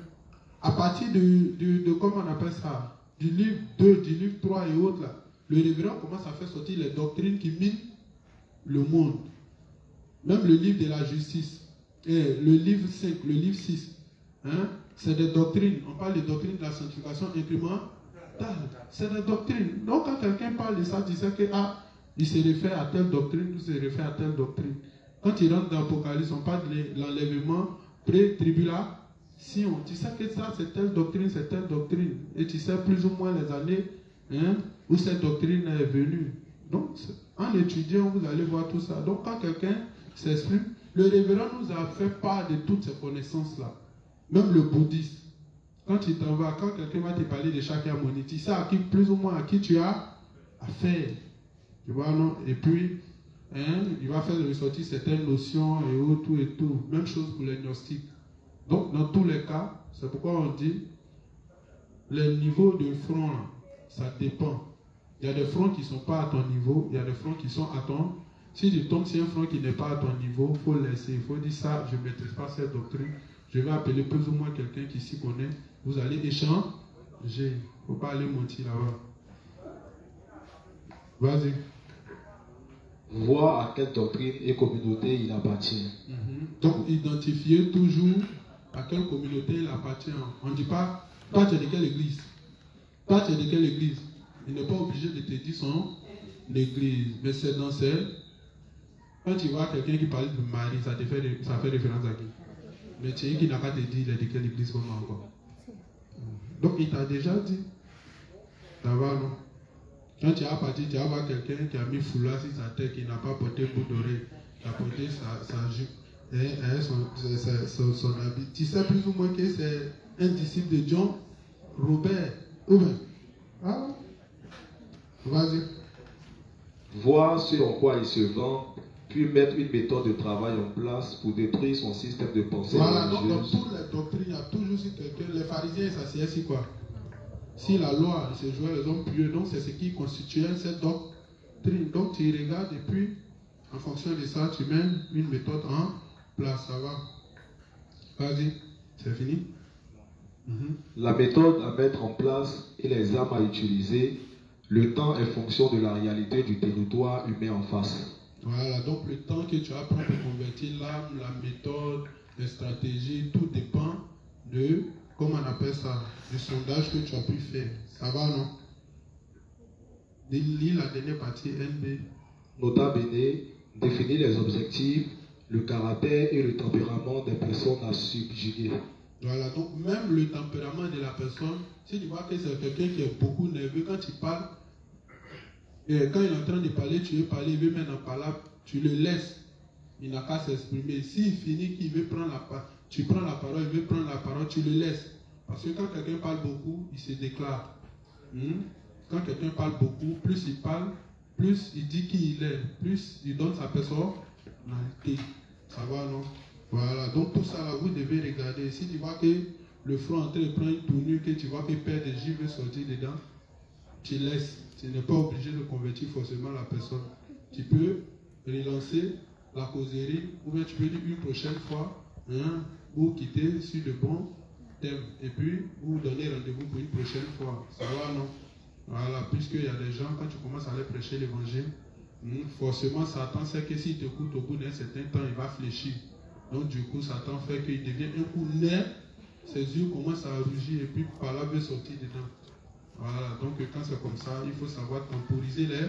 Speaker 1: à partir de comment on appelle ça, du livre 2, du livre 3 et autres, là, le révérend commence à faire sortir les doctrines qui minent le monde. Même le livre de la justice, et le livre 5, le livre 6, hein, c'est des doctrines. On parle des doctrines de la sanctification incrémentale. C'est des doctrines. Donc quand quelqu'un parle de ça, tu sais que il se réfère à telle doctrine, il se réfère à telle doctrine. Quand il rentre dans l'Apocalypse, on parle de l'enlèvement pré-tribulation. Tu sais que ça, c'est telle doctrine, c'est telle doctrine. Et tu sais plus ou moins les années où cette doctrine est venue. Donc, en étudiant, vous allez voir tout ça. Donc, quand quelqu'un s'exprime, le révérend nous a fait part de toutes ces connaissances-là. Même le bouddhiste. Quand tu t'en vas, quand quelqu'un va te parler de Shakyamuni, tu sais plus ou moins à qui tu as affaire. Tu vois, non? Et puis, il va faire ressortir certaines notions et tout et tout. Même chose pour les gnostiques. Donc, dans tous les cas, c'est pourquoi on dit les niveaux de front, ça dépend. Il y a des fronts qui ne sont pas à ton niveau, il y a des fronts qui sont à ton. Si tu tombes sur un front qui n'est pas à ton niveau, il faut laisser. Il faut dire ça, je ne maîtrise pas cette doctrine. Je vais appeler plus ou moins quelqu'un qui s'y connaît. Vous allez échanger. Il ne faut pas aller mentir là-bas. Vas-y.
Speaker 2: Voir à quelle doctrine et communauté il appartient.
Speaker 1: Donc, identifier toujours à quelle communauté il appartient. On ne dit pas, toi tu es de quelle église? Toi tu es de quelle église? Il n'est pas obligé de te dire son église. Mais c'est dans ces... Quand tu vois quelqu'un qui parle de Marie, ça fait référence à qui? Mais tu sais qui n'a pas te dit il est de quelle église comme encore. Donc il t'a déjà dit. Ça va, non? Quand tu as parti, tu vas voir quelqu'un qui a mis foulard sur sa tête, qui n'a pas porté bout d'oreille, qui a porté sa jupe et son habit. Tu sais plus ou moins que c'est un disciple de John Robert. Ah, vas-y.
Speaker 2: Voir ce en quoi il se vend, puis mettre une méthode de travail en place pour détruire son système de pensée.
Speaker 1: Voilà, donc dans toutes les doctrines, il y a toujours si quelqu'un, les pharisiens, ils s'assiedent sur quoi? Si la loi, ils se jouaient les hommes pieux, donc c'est ce qui constituait cette Donc tu regardes et puis en fonction de ça, tu mets une méthode en place. Ça va? Vas-y, c'est fini?
Speaker 2: La méthode à mettre en place et les armes à utiliser, le temps est fonction de la réalité du territoire humain en face.
Speaker 1: Voilà, donc le temps que tu as pour convertir l'âme, la méthode, les stratégies, tout dépend de, comment on appelle ça, du sondage que tu as pu faire. Ça va, non? Lis la dernière partie, NB.
Speaker 2: Nota bene, définir les objectifs, le caractère et le tempérament des personnes à subjuguer.
Speaker 1: Voilà, donc même le tempérament de la personne, si tu vois que c'est quelqu'un qui est beaucoup nerveux, quand tu parles, et quand il est en train de parler, tu veux parler, il veut mettre en parole, tu le laisses. Il n'a qu'à s'exprimer. S'il finit qu'il veut prendre la parole, tu prends la parole, il veut prendre la parole, tu le laisses. Parce que quand quelqu'un parle beaucoup, il se déclare. Quand quelqu'un parle beaucoup, plus il parle, plus il dit qui il est, plus il donne sa personnalité. Ça va, non? Voilà, donc tout ça là, vous devez regarder. Si tu vois que le front est en train de prendre une tournure, que tu vois que Père de J veut sortir dedans, tu laisses. Tu n'es pas obligé de convertir forcément la personne. Tu peux relancer la causerie, ou bien tu peux dire une prochaine fois, ou quitter sur de bons thèmes. Et puis, vous donner rendez-vous pour une prochaine fois. Ça va, non? Voilà, puisqu'il y a des gens, quand tu commences à aller prêcher l'évangile, forcément, Satan sait que s'il t'écoute au bout d'un certain temps, il va fléchir. Donc, du coup, Satan fait qu'il devient un coup net, ses yeux commencent à rougir et puis par là, veut sortir dedans. Voilà, donc quand c'est comme ça, il faut savoir temporiser les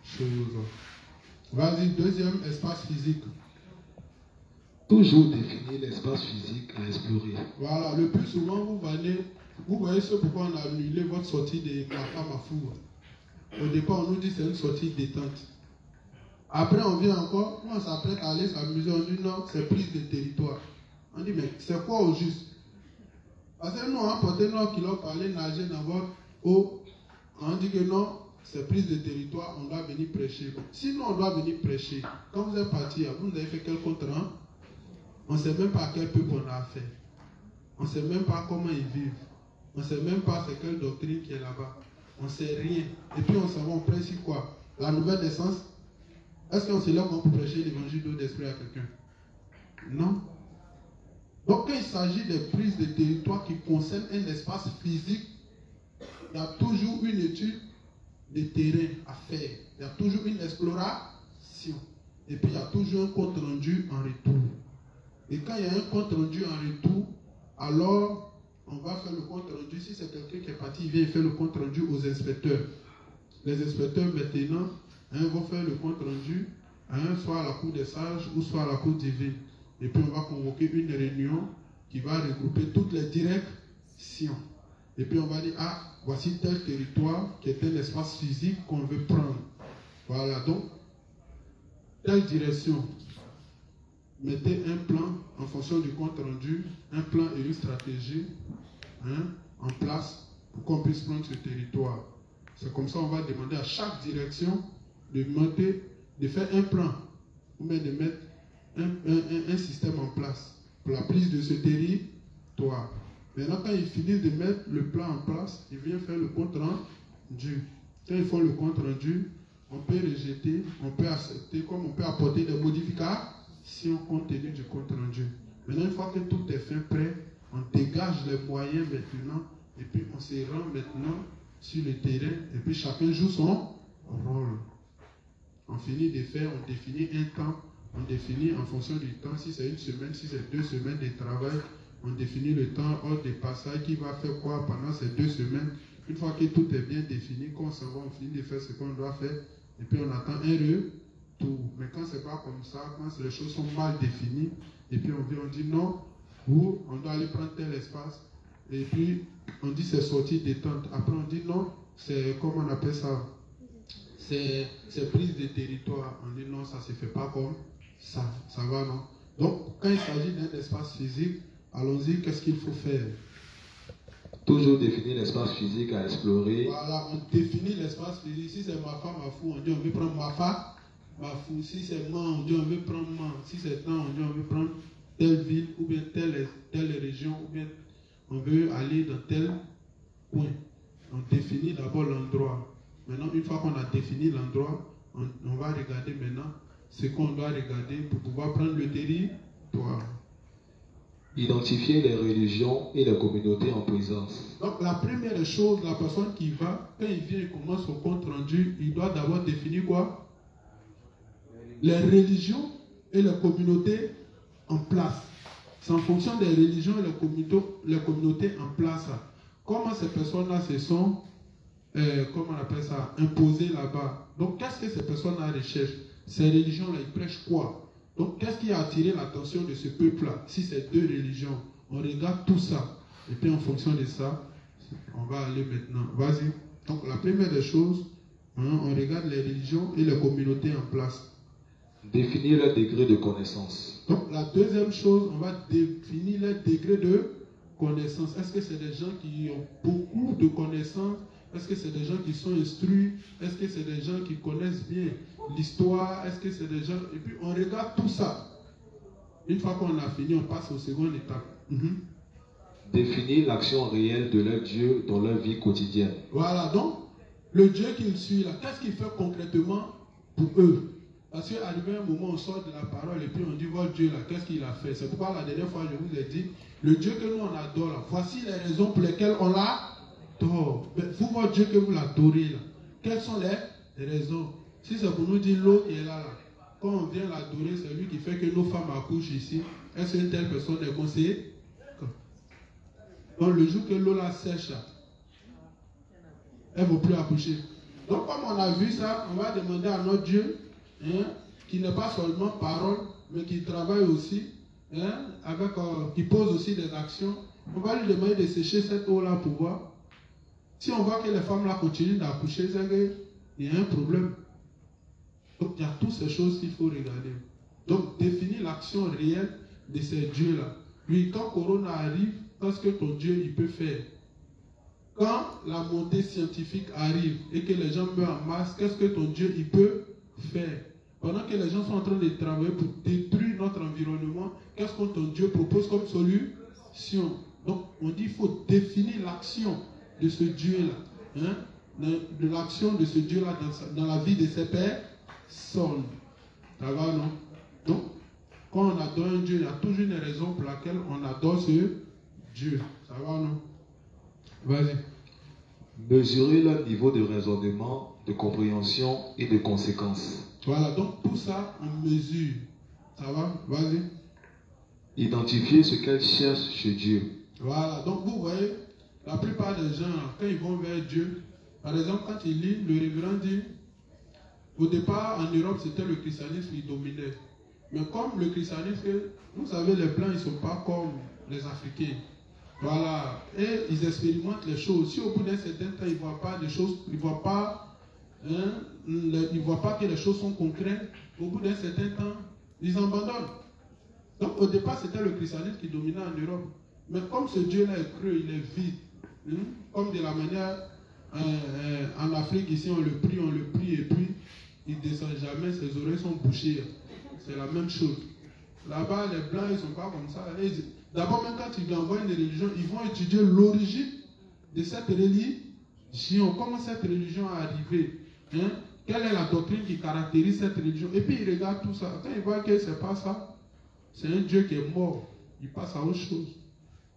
Speaker 1: choses. Vas-y, deuxième, espace physique.
Speaker 2: Toujours définir l'espace physique à explorer.
Speaker 1: Voilà, le plus souvent, vous voyez ce pourquoi on a annulé votre sortie de la femme à four. Au départ, on nous dit que c'est une sortie détente. Après, on vient encore, on s'apprête à aller s'amuser, on dit non, c'est prise de territoire. On dit, mais c'est quoi au juste? Parce que nous, on a porté nos kilos pour aller nager dans votre eau. On dit que non, c'est prise de territoire, on doit venir prêcher. Sinon, on doit venir prêcher. Quand vous êtes parti, vous avez fait quel contrat? On ne sait même pas à quel peuple on a affaire. On ne sait même pas comment ils vivent. On ne sait même pas c'est quelle doctrine qui est là-bas. On ne sait rien. Et puis on s'en va, on prêche sur quoi? La nouvelle naissance? Est-ce qu'on se lève pour prêcher l'évangile d'eau d'esprit à quelqu'un? Non. Donc quand il s'agit des prises de territoire qui concernent un espace physique, il y a toujours une étude de terrain à faire. Il y a toujours une exploration. Et puis il y a toujours un compte rendu en retour. Et quand il y a un compte rendu en retour, alors on va faire le compte rendu. Si c'est quelqu'un qui est parti, il vient faire le compte rendu aux inspecteurs. Les inspecteurs maintenant vont faire le compte rendu, soit à la cour des sages ou soit à la cour divine. Et puis on va convoquer une réunion qui va regrouper toutes les directions. Et puis on va dire, voici tel territoire qui est un espace physique qu'on veut prendre. Voilà, donc, telle direction. Mettez un plan en fonction du compte rendu, un plan et une stratégie en place pour qu'on puisse prendre ce territoire. C'est comme ça qu'on va demander à chaque direction de faire un plan ou bien de mettre un système en place pour la prise de ce territoire. Maintenant, quand ils finissent de mettre le plan en place, ils viennent faire le compte rendu. Quand ils font le compte rendu, on peut rejeter, on peut accepter, comme on peut apporter des modifications compte tenu du compte rendu. Maintenant, une fois que tout est fait prêt, on dégage les moyens maintenant, et puis on se rend maintenant sur le terrain, et puis chacun joue son rôle. On finit de faire, on définit un temps, on définit en fonction du temps, si c'est une semaine, si c'est 2 semaines de travail, on définit le temps hors des passages, qui va faire quoi pendant ces 2 semaines. Une fois que tout est bien défini, quand on s'en va, on finit de faire ce qu'on doit faire, et puis on attend un retour. Mais quand c'est pas comme ça, quand les choses sont mal définies, et puis on vient, on dit non, ou on doit aller prendre tel espace, et puis on dit c'est sortie détente. Après on dit non, c'est comment on appelle ça? C'est prise de territoire. On dit non, ça ne se fait pas comme ça. Ça va, non? Donc, quand il s'agit d'un espace physique, allons-y, qu'est-ce qu'il faut faire?
Speaker 2: Toujours définir l'espace physique à explorer.
Speaker 1: Voilà, on définit l'espace physique. Si c'est ma femme à fou, on dit on veut prendre ma femme, ma fou. Si c'est moi, on dit on veut prendre moi. Si c'est temps, on dit on veut prendre telle ville ou bien telle région ou bien on veut aller dans tel coin. On définit d'abord l'endroit. Maintenant, une fois qu'on a défini l'endroit, on va regarder maintenant ce qu'on doit regarder pour pouvoir prendre le territoire.
Speaker 2: Identifier les religions et les communautés en présence.
Speaker 1: Donc la première chose, la personne qui va, quand il vient et commence son compte rendu, il doit d'abord définir quoi? Les religions et les communautés en place. C'est en fonction des religions et les communautés en place. Comment ces personnes-là se sont, comment on appelle ça, imposées là-bas. Donc qu'est-ce que ces personnes-là recherchent? Ces religions-là, ils prêchent quoi? Donc, qu'est-ce qui a attiré l'attention de ce peuple-là? Si c'est deux religions, on regarde tout ça. Et puis, en fonction de ça, on va aller maintenant. Vas-y. Donc, la première des choses, on regarde les religions et les communautés en place.
Speaker 2: Définir le degré de connaissance.
Speaker 1: Donc, la deuxième chose, on va définir le degré de connaissance. Est-ce que c'est des gens qui ont beaucoup de connaissances? Est-ce que c'est des gens qui sont instruits? Est-ce que c'est des gens qui connaissent bien l'histoire? Est-ce que c'est des gens... Et puis on regarde tout ça. Une fois qu'on a fini, on passe aux secondes étapes.
Speaker 2: Définir l'action réelle de leur Dieu dans leur vie quotidienne.
Speaker 1: Voilà, donc, le Dieu qu'ils suivent là, qu'est-ce qu'il fait concrètement pour eux? Parce qu'arrivé un moment, on sort de la parole et puis on dit, votre Dieu là, qu'est-ce qu'il a fait? C'est pourquoi la dernière fois, je vous ai dit, le Dieu que nous on adore là, voici les raisons pour lesquelles on l'a. Mais vous, votre Dieu que vous l'adorez là, quelles sont les raisons? Si c'est pour nous dire l'eau qui est là, quand on vient l'adorer, c'est lui qui fait que nos femmes accouchent ici. Est-ce qu'une telle personne est conseillée? Donc le jour que l'eau là sèche, elle ne va plus accoucher. Donc comme on a vu ça, on va demander à notre Dieu, qui n'est pas seulement parole, mais qui travaille aussi, qui pose aussi des actions. On va lui demander de sécher cette eau là pour voir. Si on voit que les femmes là continuent d'accoucher, c'est qu'il y a un problème. Donc il y a toutes ces choses qu'il faut regarder. Donc définir l'action réelle de ces dieux-là. Lui, quand Corona arrive, qu'est-ce que ton Dieu il peut faire? Quand la montée scientifique arrive et que les gens meurent en masse, qu'est-ce que ton Dieu il peut faire? Pendant que les gens sont en train de travailler pour détruire notre environnement, qu'est-ce que ton Dieu propose comme solution? Donc on dit qu'il faut définir l'action de ce Dieu-là, de l'action de ce Dieu-là dans la vie de ses personnes. Ça va, non? Donc, quand on adore un Dieu, il y a toujours une raison pour laquelle on adore ce Dieu. Ça va, non? Vas-y.
Speaker 2: Mesurer leur niveau de raisonnement, de compréhension et de conséquences.
Speaker 1: Voilà, donc tout ça, on mesure. Ça va? Vas-y.
Speaker 2: Identifier ce qu'elles cherchent chez Dieu.
Speaker 1: Voilà, donc vous voyez, la plupart des gens, quand ils vont vers Dieu, par exemple, quand ils lisent, le révérend dit, au départ, en Europe, c'était le christianisme qui dominait. Mais comme le christianisme, vous savez, les Blancs, ils ne sont pas comme les Africains. Voilà. Et ils expérimentent les choses. Si au bout d'un certain temps, ils ne voient pas des choses, ils ne voient pas, que les choses sont concrètes, au bout d'un certain temps, ils abandonnent. Donc au départ, c'était le christianisme qui dominait en Europe. Mais comme ce Dieu-là est creux, il est vide, comme de la manière en Afrique, ici, on le prie, et puis il ne descend jamais, ses oreilles sont bouchées. C'est la même chose. Là-bas, les Blancs, ils ne sont pas comme ça. D'abord, même quand ils envoient une religion, ils vont étudier l'origine de cette religion. Comment cette religion est arrivée? Quelle est la doctrine qui caractérise cette religion? Et puis, ils regardent tout ça. Quand ils voient que ce n'est pas ça, c'est un Dieu qui est mort. Il passe à autre chose.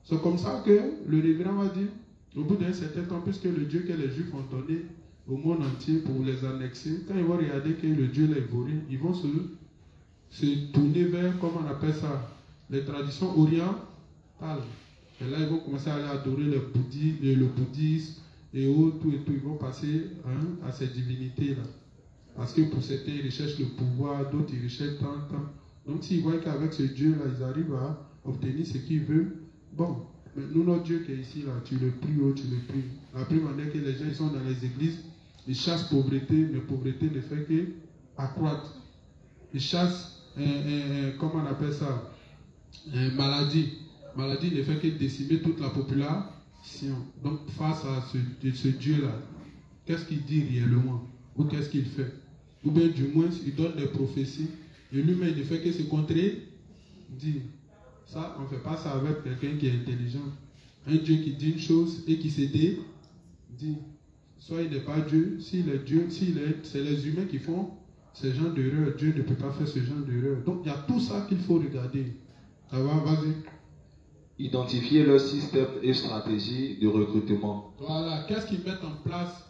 Speaker 1: C'est comme ça que le révérend va dire, au bout d'un certain temps, puisque le Dieu que les Juifs ont donné au monde entier pour les annexer, quand ils vont regarder que le Dieu est volé, ils vont se tourner vers, comment on appelle ça, les traditions orientales. Et là, ils vont commencer à aller adorer le bouddhisme et autres, tout et tout. Ils vont passer à ces divinités-là. Parce que pour certains, ils recherchent le pouvoir, d'autres, ils recherchent tant. Donc, s'ils voient qu'avec ce Dieu-là, ils arrivent à obtenir ce qu'ils veulent, bon, mais nous, notre Dieu qui est ici, là, tu le pries, tu le pries. La première manière que les gens ils sont dans les églises, ils chassent pauvreté, mais pauvreté ne fait qu'accroître. Ils chassent, comment on appelle ça, maladie. Maladie ne fait que décimer toute la population. Donc, face à ce Dieu-là, qu'est-ce qu'il dit réellement? Ou qu'est-ce qu'il fait? Ou bien, du moins, il donne des prophéties. Et lui-même, il ne fait que se contredire. Ça, on ne fait pas ça avec quelqu'un qui est intelligent. Un Dieu qui dit une chose et qui se dit. Soit il n'est pas Dieu, s'il est Dieu, c'est les humains qui font ce genre d'erreur. Dieu ne peut pas faire ce genre d'erreur. Donc il y a tout ça qu'il faut regarder. Ça va, vas-y.
Speaker 2: Identifier leur système et stratégie de recrutement.
Speaker 1: Voilà, qu'est-ce qu'ils mettent en place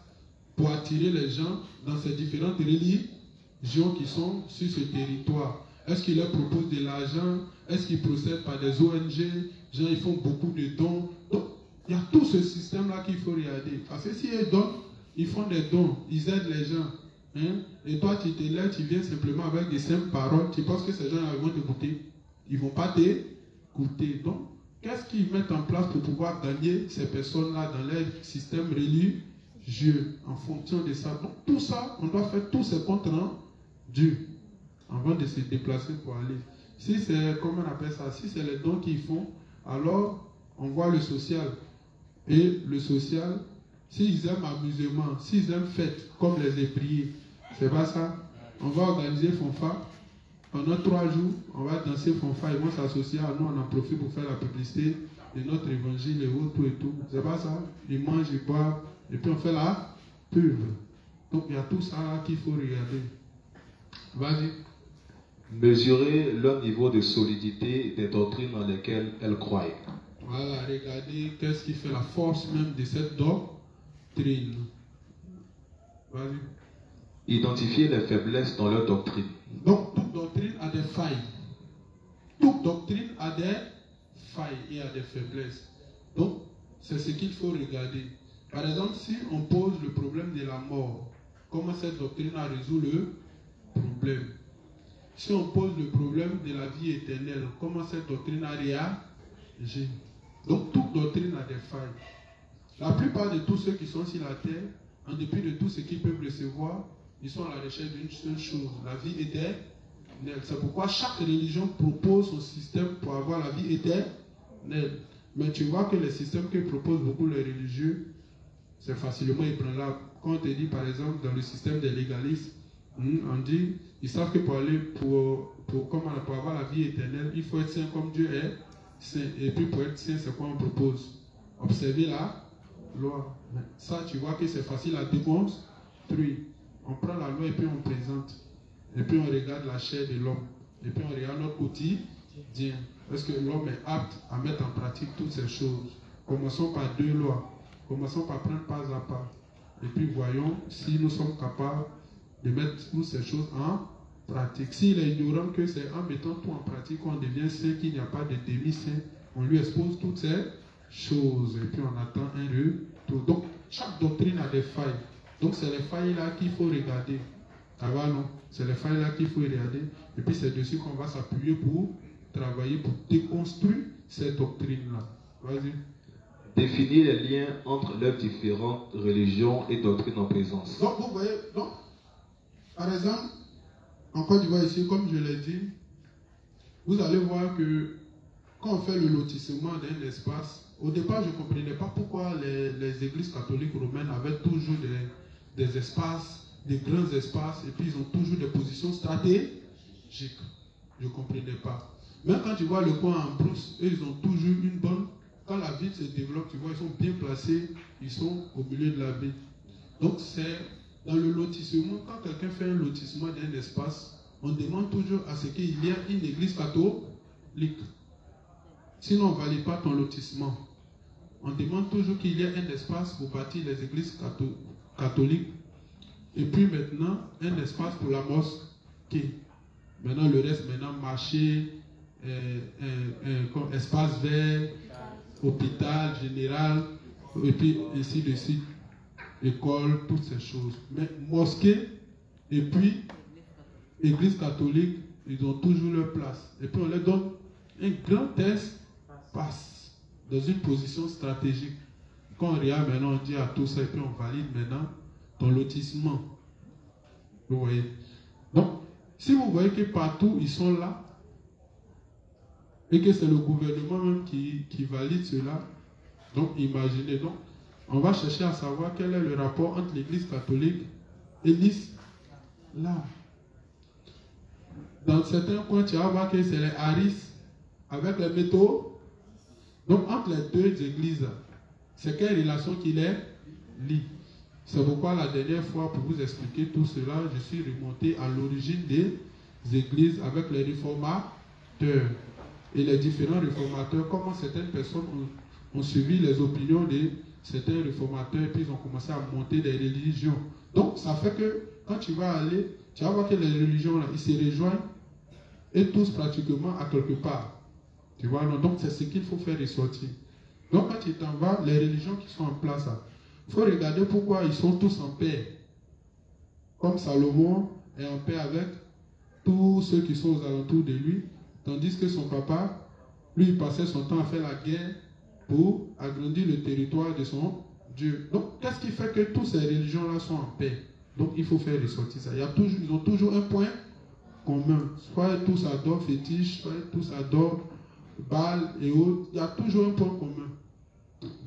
Speaker 1: pour attirer les gens dans ces différentes religions qui sont sur ce territoire? Est-ce qu'ils leur proposent de l'argent? Est-ce qu'ils procèdent par des ONG? Gens, ils font beaucoup de dons. Donc, il y a tout ce système-là qu'il faut regarder. Parce que s'ils donnent, ils font des dons, ils aident les gens. Hein? Et toi, tu te lèves, tu viens simplement avec des simples paroles. Tu penses que ces gens vont t'écouter? Ils ne vont pas t'écouter. Donc, qu'est-ce qu'ils mettent en place pour pouvoir gagner ces personnes-là dans leur système religieux en fonction de ça? Donc, tout ça, on doit faire tous ces comptes rendus avant de se déplacer pour aller. Si c'est, comment on appelle ça, si c'est les dons qu'ils font, alors on voit le social. Et le social, s'ils aiment amusement, s'ils aiment fête, comme les ébriers, c'est pas ça. On va organiser fanfare. Pendant 3 jours, on va danser fanfare. Ils vont s'associer à nous, on en profite pour faire la publicité de notre évangile et tout et tout. C'est pas ça. Ils mangent, ils boivent, et puis on fait la pub. Donc il y a tout ça qu'il faut regarder. Vas-y.
Speaker 2: Mesurer leur niveau de solidité des doctrines dans lesquelles elles croient.
Speaker 1: Voilà, regardez qu'est-ce qui fait la force même de cette doctrine. Vas-y.
Speaker 2: Identifier les faiblesses dans leur doctrine.
Speaker 1: Donc, toute doctrine a des failles. Toute doctrine a des failles et a des faiblesses. Donc, c'est ce qu'il faut regarder. Par exemple, si on pose le problème de la mort, comment cette doctrine a résolu le problème? Si on pose le problème de la vie éternelle, comment cette doctrine a réagi? Donc, toute doctrine a des failles. La plupart de tous ceux qui sont sur la terre, en dépit de tout ce qu'ils peuvent recevoir, ils sont à la recherche d'une seule chose, la vie éternelle. C'est pourquoi chaque religion propose son système pour avoir la vie éternelle. Mais tu vois que les systèmes que proposent beaucoup les religieux, c'est facilement ébranlable. Quand on te dit par exemple dans le système des légalistes, on dit, ils savent que pour aller pour avoir la vie éternelle, il faut être saint comme Dieu est saint. Et puis pour être saint, c'est quoi on propose? Observer la loi. Mais ça, tu vois que c'est facile à déconstruire. On prend la loi et puis on présente. Et puis on regarde la chair de l'homme. Et puis on regarde notre quotidien. Est-ce que l'homme est apte à mettre en pratique toutes ces choses? Commençons par 2 lois. Commençons par prendre pas à pas. Et puis voyons si nous sommes capables de mettre toutes ces choses en pratique. S'il est ignorant que c'est en mettant tout en pratique qu'on devient saint, qu'il n'y a pas de demi-saint, on lui expose toutes ces choses. Et puis on attend un retour. Donc chaque doctrine a des failles. Donc c'est les failles là qu'il faut regarder. Ça va, non? C'est les failles là qu'il faut regarder. Et puis c'est dessus qu'on va s'appuyer pour travailler, pour déconstruire ces doctrines-là. Vas-y.
Speaker 2: Définir les liens entre leurs différentes religions et doctrines en présence.
Speaker 1: Donc vous voyez, donc, par exemple, en Côte d'Ivoire ici, comme je l'ai dit, vous allez voir que quand on fait le lotissement d'un espace, au départ je ne comprenais pas pourquoi les églises catholiques romaines avaient toujours des espaces, des grands espaces, et puis ils ont toujours des positions stratégiques. Je ne comprenais pas. Même quand tu vois le coin en brousse, ils ont toujours une bonne... Quand la ville se développe, tu vois, ils sont bien placés, ils sont au milieu de la ville. Donc c'est dans le lotissement, quand quelqu'un fait un lotissement d'un espace, on demande toujours à ce qu'il y ait une église catholique. Sinon, on ne valide pas ton lotissement. On demande toujours qu'il y ait un espace pour bâtir les églises catholiques. Et puis maintenant, un espace pour la mosquée. Maintenant, le reste, marché, espace vert, hôpital général, et puis ainsi de suite. École, toutes ces choses. Mais mosquée, et puis église catholique, ils ont toujours leur place. Et puis on leur donne un grand espace dans une position stratégique. Quand on regarde maintenant, on dit à tout ça, et puis on valide maintenant ton lotissement. Vous voyez? Donc, si vous voyez que partout ils sont là, et que c'est le gouvernement même qui valide cela, donc imaginez. Donc, on va chercher à savoir quel est le rapport entre l'église catholique et l'islam. Dans certains coins, tu vas voir que c'est les Haris avec les métaux. Donc, entre les deux églises, c'est quelle relation qui les lie? C'est pourquoi la dernière fois, pour vous expliquer tout cela, je suis remonté à l'origine des églises avec les réformateurs et les différents réformateurs, comment certaines personnes ont suivi les opinions de certains réformateurs, puis ils ont commencé à monter des religions. Donc, ça fait que quand tu vas aller, tu vas voir que les religions, là, ils se rejoignent et tous pratiquement à quelque part. Tu vois, non? Donc, c'est ce qu'il faut faire ressortir. Donc, quand tu t'en vas, les religions qui sont en place, il faut regarder pourquoi ils sont tous en paix. Comme Salomon est en paix avec tous ceux qui sont aux alentours de lui, tandis que son papa, lui, il passait son temps à faire la guerre pour agrandir le territoire de son Dieu. Donc, qu'est-ce qui fait que toutes ces religions-là sont en paix? Donc, il faut faire ressortir ça. Ils ont toujours un point commun. Soit tous adorent fétiche, soit tous adorent Baal et autres. Il y a toujours un point commun.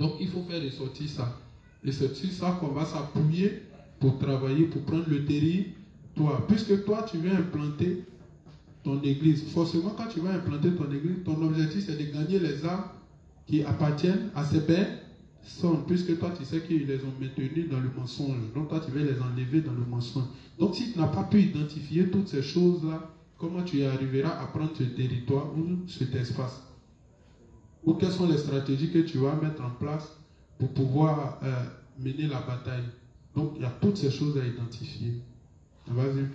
Speaker 1: Donc, il faut faire ressortir ça. Et c'est sur ça qu'on va s'appuyer pour travailler, pour prendre le territoire. Puisque toi, tu viens implanter ton église. Forcément, quand tu vas implanter ton église, ton objectif, c'est de gagner les âmes qui appartiennent à ces personnes. Puisque toi, tu sais qu'ils les ont maintenus dans le mensonge. Donc, toi, tu vas les enlever dans le mensonge. Donc, si tu n'as pas pu identifier toutes ces choses-là, comment tu y arriveras à prendre ce territoire ou cet espace? Ou quelles sont les stratégies que tu vas mettre en place pour pouvoir mener la bataille? Donc, il y a toutes ces choses à identifier. Vas-y.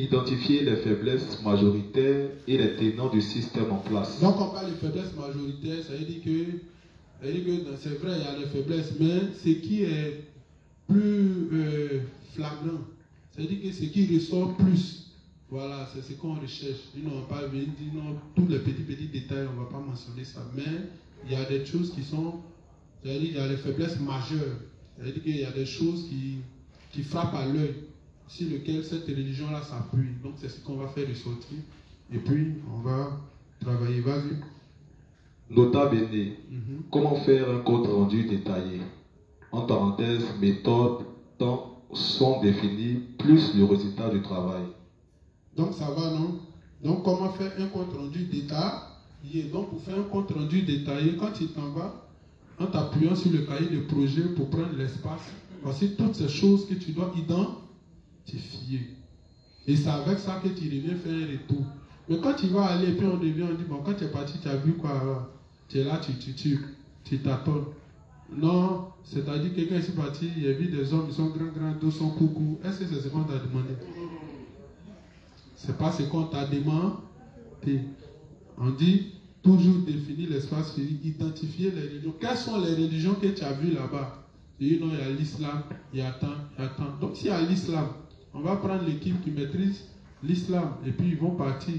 Speaker 2: Identifier les faiblesses majoritaires et les tenants du système en place.
Speaker 1: Donc, on parle de faiblesses majoritaires, ça veut dire que c'est vrai, il y a les faiblesses, mais ce qui est plus flagrant, ça veut dire que ce qui ressort plus, voilà, c'est ce qu'on recherche. Nous n'avons pas dit non, tous les petits détails, on ne va pas mentionner ça, mais il y a des choses qui sont, c'est-à-dire il y a les faiblesses majeures, c'est-à-dire qu'il y a des choses qui frappent à l'œil, sur lesquelles cette religion-là s'appuie. Donc c'est ce qu'on va faire ressortir, et puis on va travailler. Vas-y.
Speaker 2: Nota bene, comment faire un compte rendu détaillé? En parenthèse, méthodes, temps sont définis, plus le résultat du travail.
Speaker 1: Donc ça va, non? Donc comment faire un compte rendu détaillé? Donc pour faire un compte rendu détaillé, quand tu t'en vas, en t'appuyant sur le cahier de projet pour prendre l'espace, voici toutes ces choses que tu dois identifier. Et c'est avec ça que tu reviens faire un retour. Mais quand tu vas aller, puis on revient, on dit, bon, quand tu es parti, tu as vu quoi? Tu es là, tu t'attends. Non, c'est-à-dire que quand ils sont partis, il y a vu des hommes, ils sont grands, dos sont coucou. Est-ce que c'est ce qu'on t'a demandé? C'est pas ce qu'on t'a demandé. On dit toujours définir l'espace physique, identifier les religions. Quelles sont les religions que tu as vues là-bas? Il y a l'islam, il y a tant. Donc s'il y a l'islam, on va prendre l'équipe qui maîtrise l'islam et puis ils vont partir.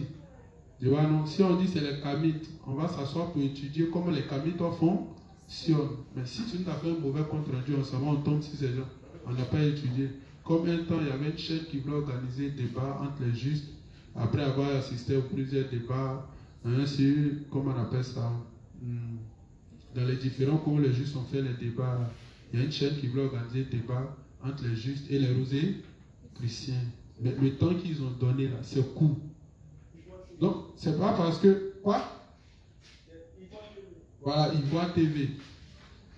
Speaker 1: Tu vois, non? Si on dit c'est les Kamites, on va s'asseoir pour étudier comment les Kamites fonctionnent. Mais si tu nous as fait un mauvais compte rendu, on tombe sur ces gens. On n'a pas étudié. Comme un temps, il y avait une chaîne qui voulait organiser des débats entre les justes, après avoir assisté à plusieurs débats, sur, comment on appelle ça, dans les différents cours, les justes ont fait les débats. Il y a une chaîne qui voulait organiser des débats entre les justes et les rosés chrétiens. Mais le temps qu'ils ont donné là, c'est court. Donc, c'est pas parce que, quoi? Voilà, Ivoire TV.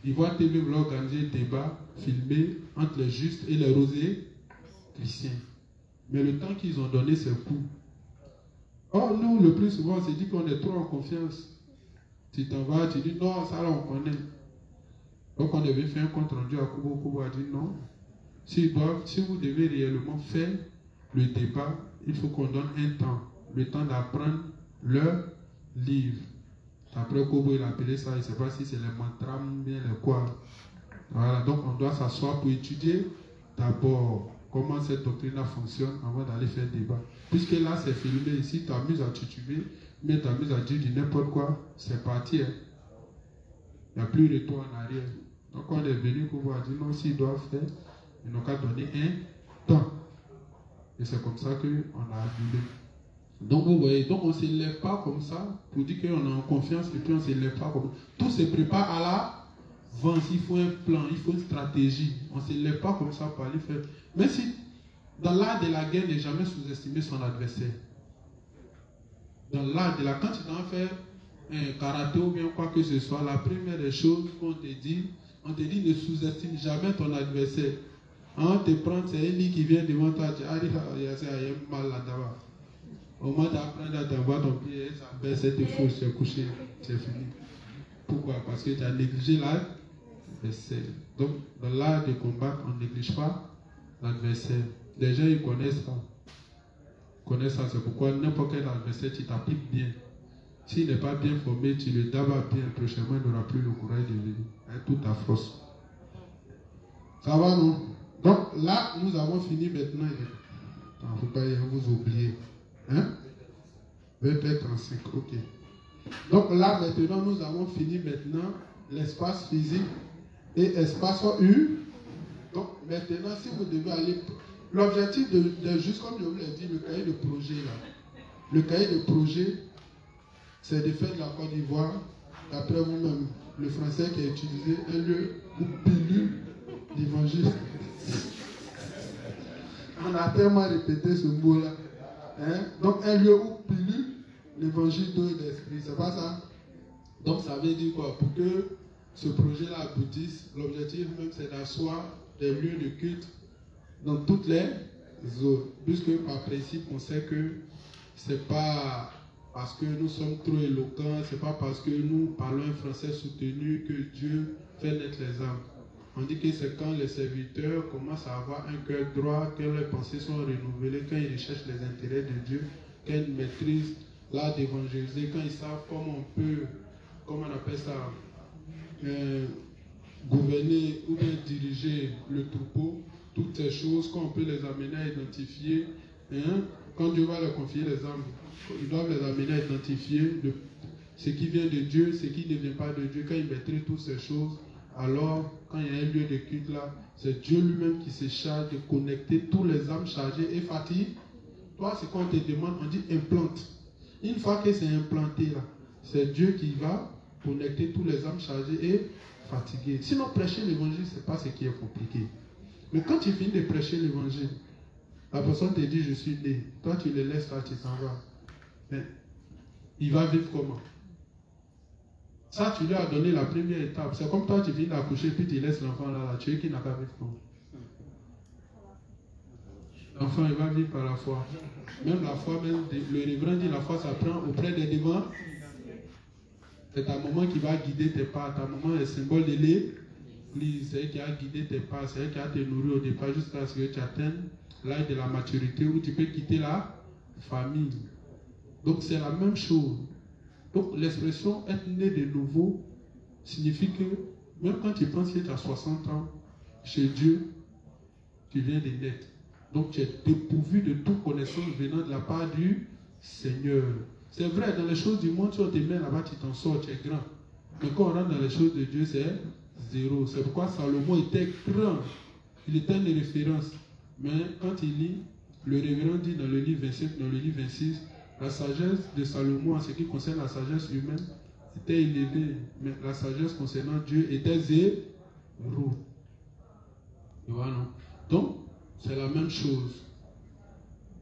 Speaker 1: Ivoire TV voulait organiser des débats filmés entre les justes et les rosés chrétiens. Mais le temps qu'ils ont donné, c'est court. Or, nous, le plus souvent, on se dit qu'on est trop en confiance. Tu t'en vas, tu dis non, ça là, on connaît. Donc, on devait faire un compte rendu à Kubo a dit non. Si vous devez réellement faire le débat, il faut qu'on donne un temps. Le temps d'apprendre leur livre. Après, Kobo, il a appelé ça, je ne sais pas si c'est les mantras ou bien les quoi. Voilà, donc on doit s'asseoir pour étudier d'abord comment cette doctrine fonctionne avant d'aller faire le débat. Puisque là, c'est filmé ici, tu t'amuses à tituber, mais tu t'amuses à dire du n'importe quoi, c'est parti. Hein. Il n'y a plus de retour en arrière. Donc, on est venu pour dire non, s'ils doivent faire, ils n'ont qu'à donner un temps. Et c'est comme ça qu'on a annulé. Donc, vous voyez, donc on ne se lève pas comme ça pour dire qu'on est en confiance et puis on ne se lève pas comme ça. Tout se prépare à l'avance. Il faut un plan, il faut une stratégie. On ne se lève pas comme ça pour aller faire. Mais si, dans l'art de la guerre, ne jamais sous-estimer son adversaire. Dans l'art de la quand tu dois faire un karaté ou bien quoi que ce soit, la première des choses qu'on te dit, On te dit ne sous-estime jamais ton adversaire. On te prend, c'est un lit qui vient devant toi, tu as dit, il y a mal là-dedans. Au moins d'apprendre à t'avoir ton pied, ça baisse, c'est faux, c'est couché, c'est fini. Pourquoi? Parce que tu as négligé l'adversaire. Donc, dans l'art de combattre, on ne néglige pas l'adversaire. Les gens, ils connaissent ça. C'est pourquoi n'importe quel adversaire, tu t'appliques bien. S'il n'est pas bien formé, tu le dabas bien, prochainement, il n'aura plus le courage de venir. Avec toute ta force. Ça va, non? Donc là, nous avons fini maintenant. Il ne faut pas vous oublier. Hein? Verset 35, ok. Donc là, maintenant, nous avons fini maintenant l'espace physique et espace U. Donc maintenant, si vous devez aller... L'objectif de juste comme je vous l'ai dit, le cahier de projet là. Le cahier de projet, c'est de faire de la Côte d'Ivoire, d'après vous-même, le français qui est utilisé, un lieu ou pilule d'évangile. On a tellement répété ce mot-là. Hein? Donc un lieu où pilule l'évangile d'eau et d'esprit. C'est pas ça? Donc ça veut dire quoi? Pour que ce projet-là aboutisse, l'objectif même c'est d'asseoir des lieux de culte dans toutes les zones. Puisque par principe, on sait que c'est pas parce que nous sommes trop éloquents, c'est pas parce que nous parlons un français soutenu que Dieu fait naître les âmes. On dit que c'est quand les serviteurs commencent à avoir un cœur droit, que leurs pensées sont renouvelées, quand ils recherchent les intérêts de Dieu, quand ils maîtrisent l'art d'évangéliser, quand ils savent comment on peut, comment on appelle ça, gouverner ou bien diriger le troupeau, toutes ces choses, quand on peut les amener à identifier, hein, quand Dieu va leur confier les âmes, ils doivent les amener à identifier ce qui vient de Dieu, ce qui ne vient pas de Dieu. Quand ils maîtrisent toutes ces choses, alors quand il y a un lieu de culte là, c'est Dieu lui-même qui se charge de connecter tous les âmes chargées et fatiguées. Toi, c'est quand on te demande, on dit implante. Une fois que c'est implanté là, c'est Dieu qui va connecter tous les âmes chargées et fatiguées. Sinon, prêcher l'évangile, ce n'est pas ce qui est compliqué. Mais quand tu finis de prêcher l'évangile, la personne te dit, je suis né. Toi, tu le laisses là, tu s'en vas. Mais il va vivre comment? Ça, tu lui as donné la première étape. C'est comme toi, tu viens d'accoucher, puis tu laisses l'enfant là, tu es qui n'a pas vivre comment? L'enfant, il va vivre par la foi. Même la foi, même le révérend dit, la foi s'apprend auprès des devants. C'est ta maman qui va guider tes pas. Ta maman est le symbole de l'église. C'est elle qui a guidé tes pas. C'est elle qui a te nourri au départ jusqu'à ce que tu atteignes l'âge de la maturité où tu peux quitter la famille. Donc c'est la même chose. Donc l'expression être né de nouveau signifie que même quand tu penses que tu as 60 ans, chez Dieu, tu viens de naître. Donc tu es dépourvu de toute connaissance venant de la part du Seigneur. C'est vrai, dans les choses du monde, tu te mets là-bas, tu t'en sors, tu es grand. Mais quand on rentre dans les choses de Dieu, c'est zéro. C'est pourquoi Salomon était grand. Il était une référence. Mais quand il lit, le révérend dit dans le livre 27, dans le livre 26, la sagesse de Salomon en ce qui concerne la sagesse humaine était élevée, mais la sagesse concernant Dieu était zéro. Tu vois, non? Donc, c'est la même chose.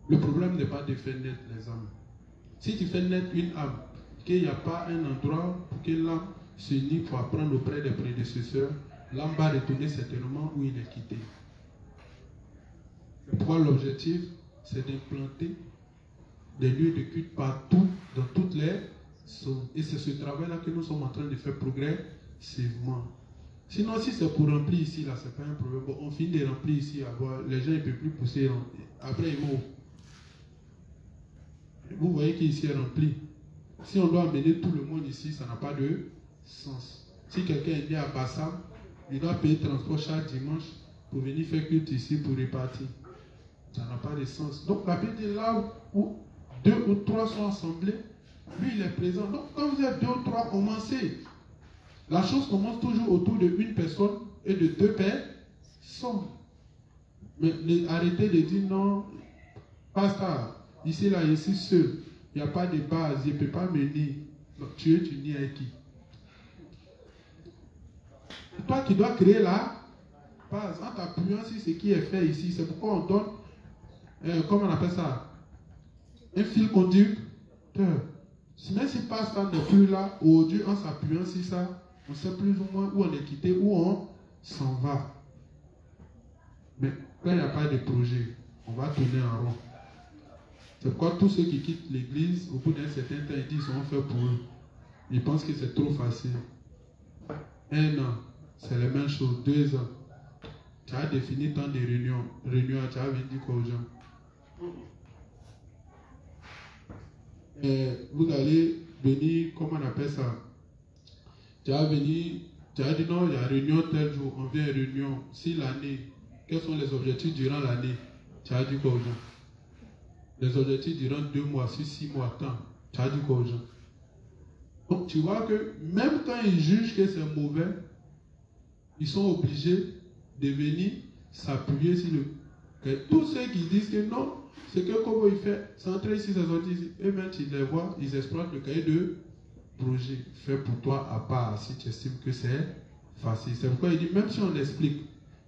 Speaker 1: Le problème n'est pas de faire naître les âmes. Si tu fais naître une âme, qu'il n'y a pas un endroit pour que l'âme s'unisse pour apprendre auprès des prédécesseurs, l'âme va retourner certainement où il est quitté. Pourquoi l'objectif, c'est d'implanter des lieux de culte partout, dans toutes les zones. Et c'est ce travail-là que nous sommes en train de faire progressivement. Sinon, si c'est pour remplir ici, là, c'est pas un problème. Bon, on finit de remplir ici, les gens ne peuvent plus pousser. Après, ils vont. Vous voyez qu'ici est rempli. Si on doit amener tout le monde ici, ça n'a pas de sens. Si quelqu'un est né à Bassam, il doit payer transport chaque dimanche pour venir faire culte ici pour repartir. Ça n'a pas de sens. Donc la Bible dit là où 2 ou 3 sont assemblés, lui il est présent. Donc quand vous êtes 2 ou 3, commencez. La chose commence toujours autour de une personne et de 2 personnes. Mais arrêtez de dire non, pasteur, ici là, je suis seul. Il n'y a pas de base, je ne peux pas mener. Donc tu es uni avec qui? C'est toi qui dois créer la base en t'appuyant sur ce qui est fait ici. C'est pourquoi on donne, comment on appelle ça? Un fil conducteur. Même si pasteur n'est plus là, aujourd'hui, en s'appuyant sur ça, On sait plus ou moins où on est quitté, où on s'en va. Mais quand il n'y a pas de projet, on va tourner en rond. C'est pourquoi tous ceux qui quittent l'église, au bout d'un certain temps, ils disent qu'ils sont faits pour eux. Ils pensent que c'est trop facile. 1 an, c'est la même chose. 2 ans, tu as défini tant de réunions. Tu as dit quoi aux gens? Vous allez venir, comment on appelle ça? Tu as dit non, il y a réunion tel jour, on vient à réunion. Si l'année, quels sont les objectifs durant l'année? Tu as dit quoi aux gens? Les objectifs durant 2 mois, 6 mois, tant. Tu as dit quoi aux gens? Donc tu vois que même quand ils jugent que c'est mauvais, ils sont obligés de venir s'appuyer sur le... Tous ceux qui disent que non, c'est que comment il fait, c'est entrer ici, c'est sortir ici. Eux-mêmes, tu les vois, ils exploitent le cahier de projet fait pour toi à part, si tu estimes que c'est facile. C'est pourquoi il dit, même si on explique,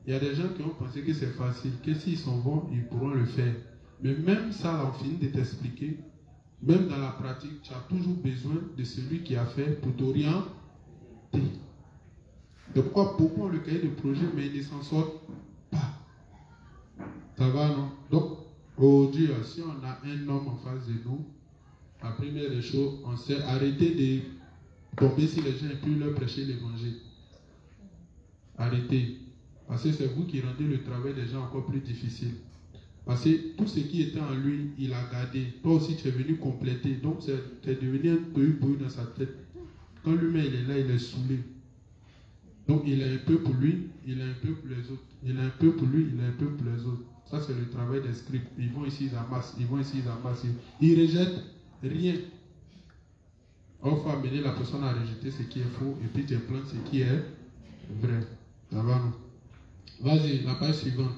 Speaker 1: il y a des gens qui ont pensé que c'est facile, que s'ils s'en vont, ils pourront le faire. Mais même ça, on finit de t'expliquer. Même dans la pratique, tu as toujours besoin de celui qui a fait pour t'orienter. De pourquoi beaucoup ont le cahier de projet, mais ils ne s'en sortent pas. Ça va, non? Donc, aujourd'hui, si on a un homme en face de nous, la première des choses, on sait arrêter de tomber sur les gens et puis leur prêcher l'évangile. Arrêtez. Parce que c'est vous qui rendez le travail des gens encore plus difficile. Parce que tout ce qui était en lui, il a gardé. Toi aussi, tu es venu compléter. Donc, c'est devenu un peu dans sa tête. Quand lui-même il est là, il est saoulé. Donc, il a un peu pour lui, il a un peu pour les autres. Il a un peu pour lui, il a un peu pour les autres. Ça, c'est le travail des scribes. Ils vont ici, ils amassent. Ils vont ici, ils amassent. Ils rejettent rien. On faut amener la personne à rejeter ce qui est faux et puis tu implantes ce qui est vrai. Ça va, non? Vas-y, la page suivante.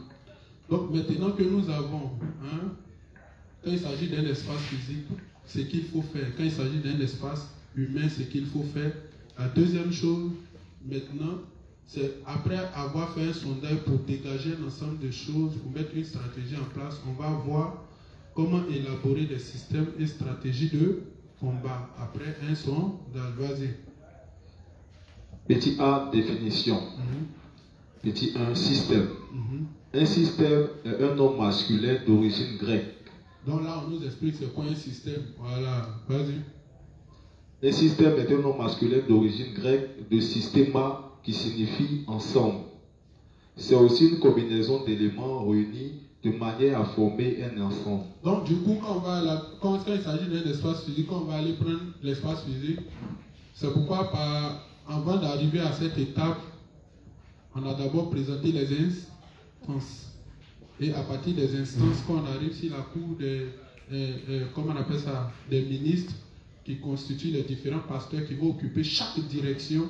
Speaker 1: Donc maintenant que nous avons, quand il s'agit d'un espace physique, ce qu'il faut faire. Quand il s'agit d'un espace humain, ce qu'il faut faire. La deuxième chose, maintenant, c'est après avoir fait un sondage pour dégager un ensemble de choses, pour mettre une stratégie en place, on va voir comment élaborer des systèmes et stratégies de combat. Après un sondage, vas-y.
Speaker 2: Petit A, définition. Petit 1, système. Un système est un homme masculin d'origine grecque.
Speaker 1: Donc là, on nous explique c'est quoi un système. Voilà, vas-y.
Speaker 2: Un système est un homme masculin d'origine grecque de systéma qui signifie ensemble. C'est aussi une combinaison d'éléments réunis de manière à former un ensemble. Donc
Speaker 1: du coup, quand il s'agit d'un espace physique, quand on va aller prendre l'espace physique, c'est pourquoi avant d'arriver à cette étape, on a d'abord présenté les instances. Et à partir des instances, quand on arrive sur la cour comment on appelle ça, des ministres qui constituent les différents pasteurs qui vont occuper chaque direction,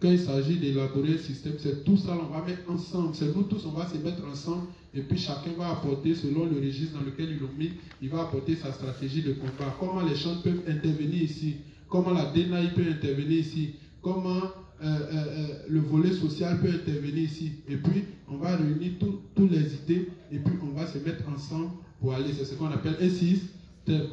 Speaker 1: quand il s'agit d'élaborer un système, c'est tout ça, on va mettre ensemble. C'est nous tous, on va se mettre ensemble et puis chacun va apporter, selon le registre dans lequel ils l'ont mis, il va apporter sa stratégie de combat. Comment les chants peuvent intervenir ici, comment la DENAI peut intervenir ici, comment le volet social peut intervenir ici. Et puis, on va réunir toutes les idées et puis on va se mettre ensemble pour aller. C'est ce qu'on appelle un système.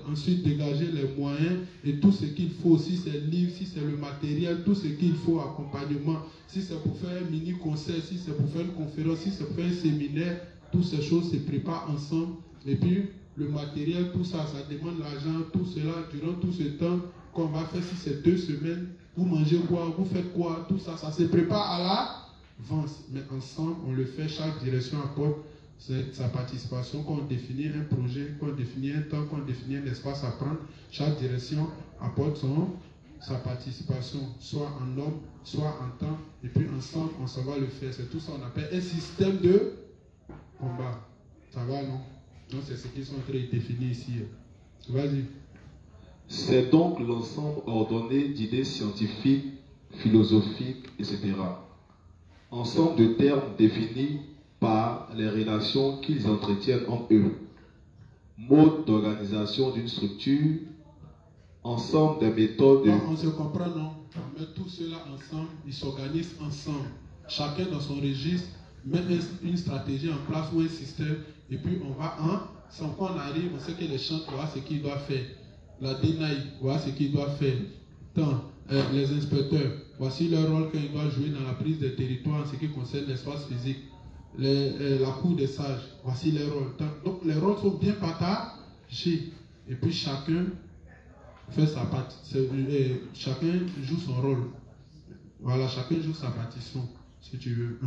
Speaker 1: Ensuite, dégager les moyens et tout ce qu'il faut. Si c'est le livre, si c'est le matériel, tout ce qu'il faut, accompagnement. Si c'est pour faire un mini-concert, si c'est pour faire une conférence, si c'est pour faire un séminaire, toutes ces choses se préparent ensemble. Et puis, le matériel, tout ça, ça demande l'argent, tout cela, durant tout ce temps qu'on va faire, si c'est 2 semaines, vous mangez quoi, vous faites quoi, tout ça, ça se prépare à l'avance. Mais ensemble, on le fait, chaque direction apporte sa participation. Quand on définit un projet, quand on définit un temps, quand on définit un espace à prendre, chaque direction apporte sa participation, soit en homme, soit en temps, et puis ensemble, on s'en va le faire. C'est tout ça qu'on appelle un système de combat. Ça va, non? Donc, c'est ce qu'ils sont en train de définir ici. Vas-y.
Speaker 2: C'est donc l'ensemble ordonné d'idées scientifiques, philosophiques, etc. Ensemble de termes définis par les relations qu'ils entretiennent entre eux. Mode d'organisation d'une structure, ensemble des méthodes...
Speaker 1: Non, on se comprend, non? On met tout cela ensemble, ils s'organisent ensemble. Chacun dans son registre met une stratégie en place ou un système, et puis on va sans qu'on arrive, on sait que les chants, voilà ce qu'ils doivent faire. La DENAI, voilà ce qu'ils doivent faire. Tant, les inspecteurs, Voici leur rôle qu'il doit jouer dans la prise des territoires en ce qui concerne l'espace physique. La cour des sages, voici les rôles. Donc les rôles sont bien partagés. Et puis chacun fait sa partie. Chacun joue son rôle. Voilà, chacun joue sa partition, si tu veux.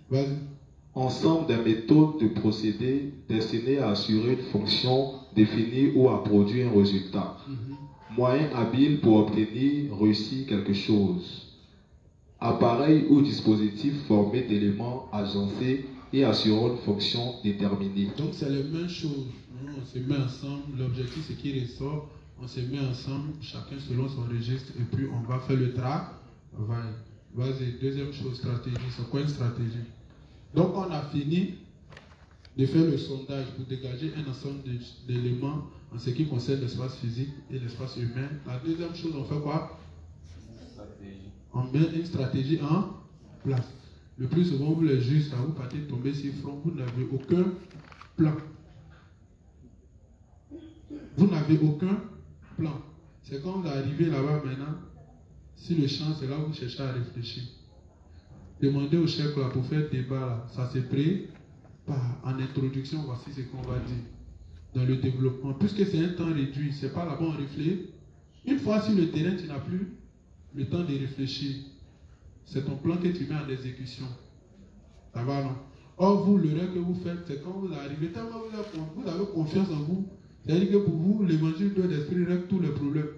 Speaker 1: Vas-y.
Speaker 2: Ensemble des méthodes de procédés destinées à assurer une fonction définie ou à produire un résultat. Moyen habile pour obtenir, réussir quelque chose. Appareil ou dispositif formé d'éléments agencés et assurant une fonction déterminée.
Speaker 1: Donc c'est les mêmes choses. On se met ensemble, l'objectif c'est qu'il ressort, on se met ensemble, chacun selon son registre, et puis on va faire le travail. Vas-y, deuxième chose, stratégie. C'est quoi une stratégie? Donc on a fini de faire le sondage pour dégager un ensemble d'éléments en ce qui concerne l'espace physique et l'espace humain. La deuxième chose, on fait quoi? On met une stratégie en place. Le plus souvent, vous les juges, vous partez tomber sur front, vous n'avez aucun plan. Vous n'avez aucun plan. C'est quand vous arrivez là-bas maintenant, si le champ, c'est là où vous cherchez à réfléchir. Demandez au chef là, pour faire débat, là, ça se prépare. En introduction, voici ce qu'on va dire. Dans le développement, puisque c'est un temps réduit, c'est pas là-bas on réfléchit. Une fois sur le terrain, tu n'as plus le temps de réfléchir. C'est ton plan que tu mets en exécution. Ça va, non? Or, vous, le rêve que vous faites, c'est quand vous arrivez, tellement vous avez confiance en vous. C'est-à-dire que pour vous, l'évangile de l'esprit règle tous les problèmes.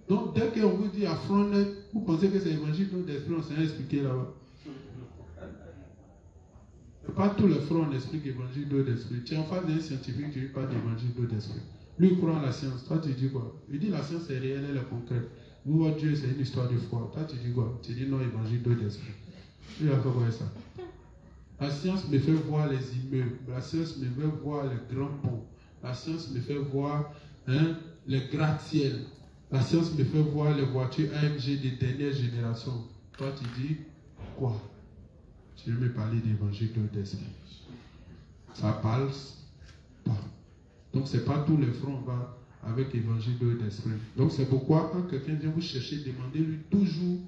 Speaker 1: Donc, dès qu'on vous dit à front net, vous pensez que c'est l'évangile de l'esprit, on s'est expliqué là-bas. Pas tous les fronts on explique l'évangile de l'esprit. Tu es en face d'un scientifique, tu ne dis pas d'évangile de l'esprit. Lui, il croit en la science. Toi, tu dis quoi? Il dit la science est réelle, elle est concrète. Vous, votre Dieu, c'est une histoire de foi. Toi, tu dis quoi? Tu dis non, évangile de l'esprit. Il a fait quoi ça? La science me fait voir les immeubles. La science me fait voir les grands ponts. La science me fait voir les gratte-ciel. La science me fait voir les voitures AMG des dernières générations. Toi, tu dis quoi? Tu veux me parler d'évangile de l'esprit. Ça parle pas. Donc, ce n'est pas tous les fronts va avec l'évangile de l'esprit. Donc, c'est pourquoi quand quelqu'un vient vous chercher, demandez-lui toujours.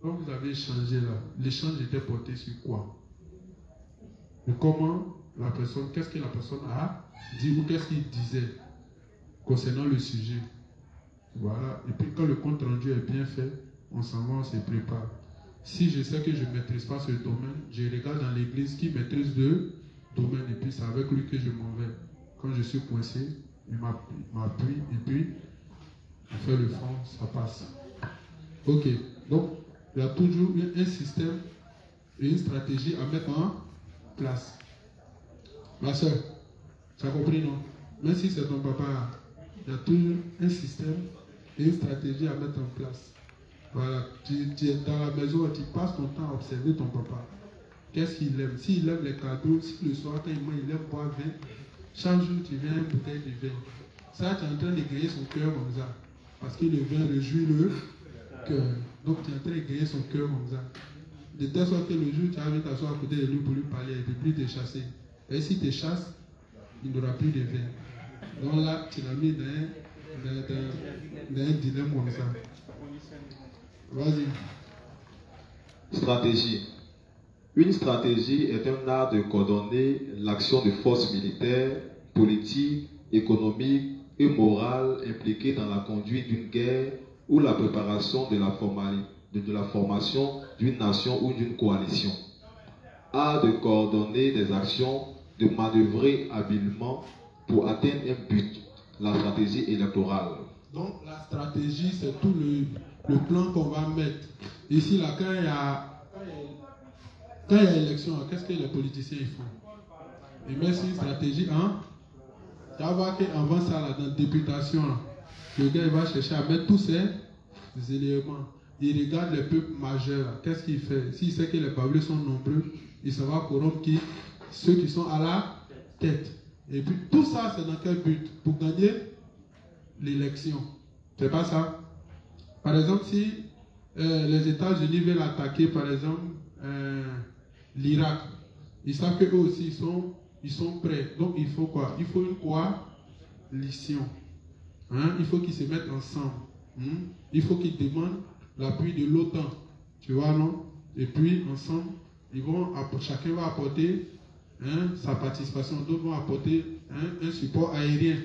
Speaker 1: Quand vous avez échangé là, l'échange était porté sur quoi? Et comment la personne, qu'est-ce que la personne a dit ou qu'est-ce qu'il disait concernant le sujet. Voilà. Et puis, quand le compte rendu est bien fait, on s'en va, on se prépare. Si je sais que je ne maîtrise pas ce domaine, je regarde dans l'église qui maîtrise le domaine et puis c'est avec lui que je m'en vais. Quand je suis coincé, il m'appuie et puis on fait le front, ça passe. Ok, donc il y a toujours un système et une stratégie à mettre en place. Ma soeur, tu as compris, non? Même si c'est ton papa, il y a toujours un système et une stratégie à mettre en place. Voilà, tu es dans la maison, tu passes ton temps à observer ton papa. Qu'est-ce qu'il aime? S'il aime les cadeaux, si le soir, quand il aime boire vin, chaque jour tu viens une bouteille de vin. Ça, tu es en train de griller son cœur comme ça. Parce que le vin réjouit le cœur. Donc tu es en train de griller son cœur comme ça. De telle sorte que le jour tu vas t'asseoir à côté de lui pour lui parler, il ne peut plus te chasser. Et si tu chasses, il n'aura plus de vin. Donc là, tu l'as mis dans un dilemme comme ça. Vas-y.
Speaker 2: Stratégie. Une stratégie est un art de coordonner l'action de forces militaires, politiques, économiques et morales impliquées dans la conduite d'une guerre ou la préparation de la formation d'une nation ou d'une coalition. Art de coordonner des actions, de manœuvrer habilement pour atteindre un but, la stratégie électorale. Donc
Speaker 1: la stratégie, c'est tout le plan qu'on va mettre. Ici, là, quand il y a élection, qu'est-ce que les politiciens ils font? Ils mettent une stratégie, hein? Tu vas voir qu'avant ça, là, dans la députation, là, le gars il va chercher à mettre tous ces éléments. Il regarde les peuples majeurs. Qu'est-ce qu'il fait? S'il sait que les bavlés sont nombreux, il s'en va corrompre ceux qui sont à la tête. Et puis tout ça, c'est dans quel but? Pour gagner l'élection. C'est pas ça? Par exemple, si les États-Unis veulent attaquer, par exemple, l'Irak, ils savent qu'eux aussi, ils sont prêts. Donc, il faut quoi? Il faut une coalition. Hein? Il faut qu'ils se mettent ensemble. Il faut qu'ils demandent l'appui de l'OTAN, tu vois, non? Et puis, ensemble, chacun va apporter sa participation. D'autres vont apporter un support aérien.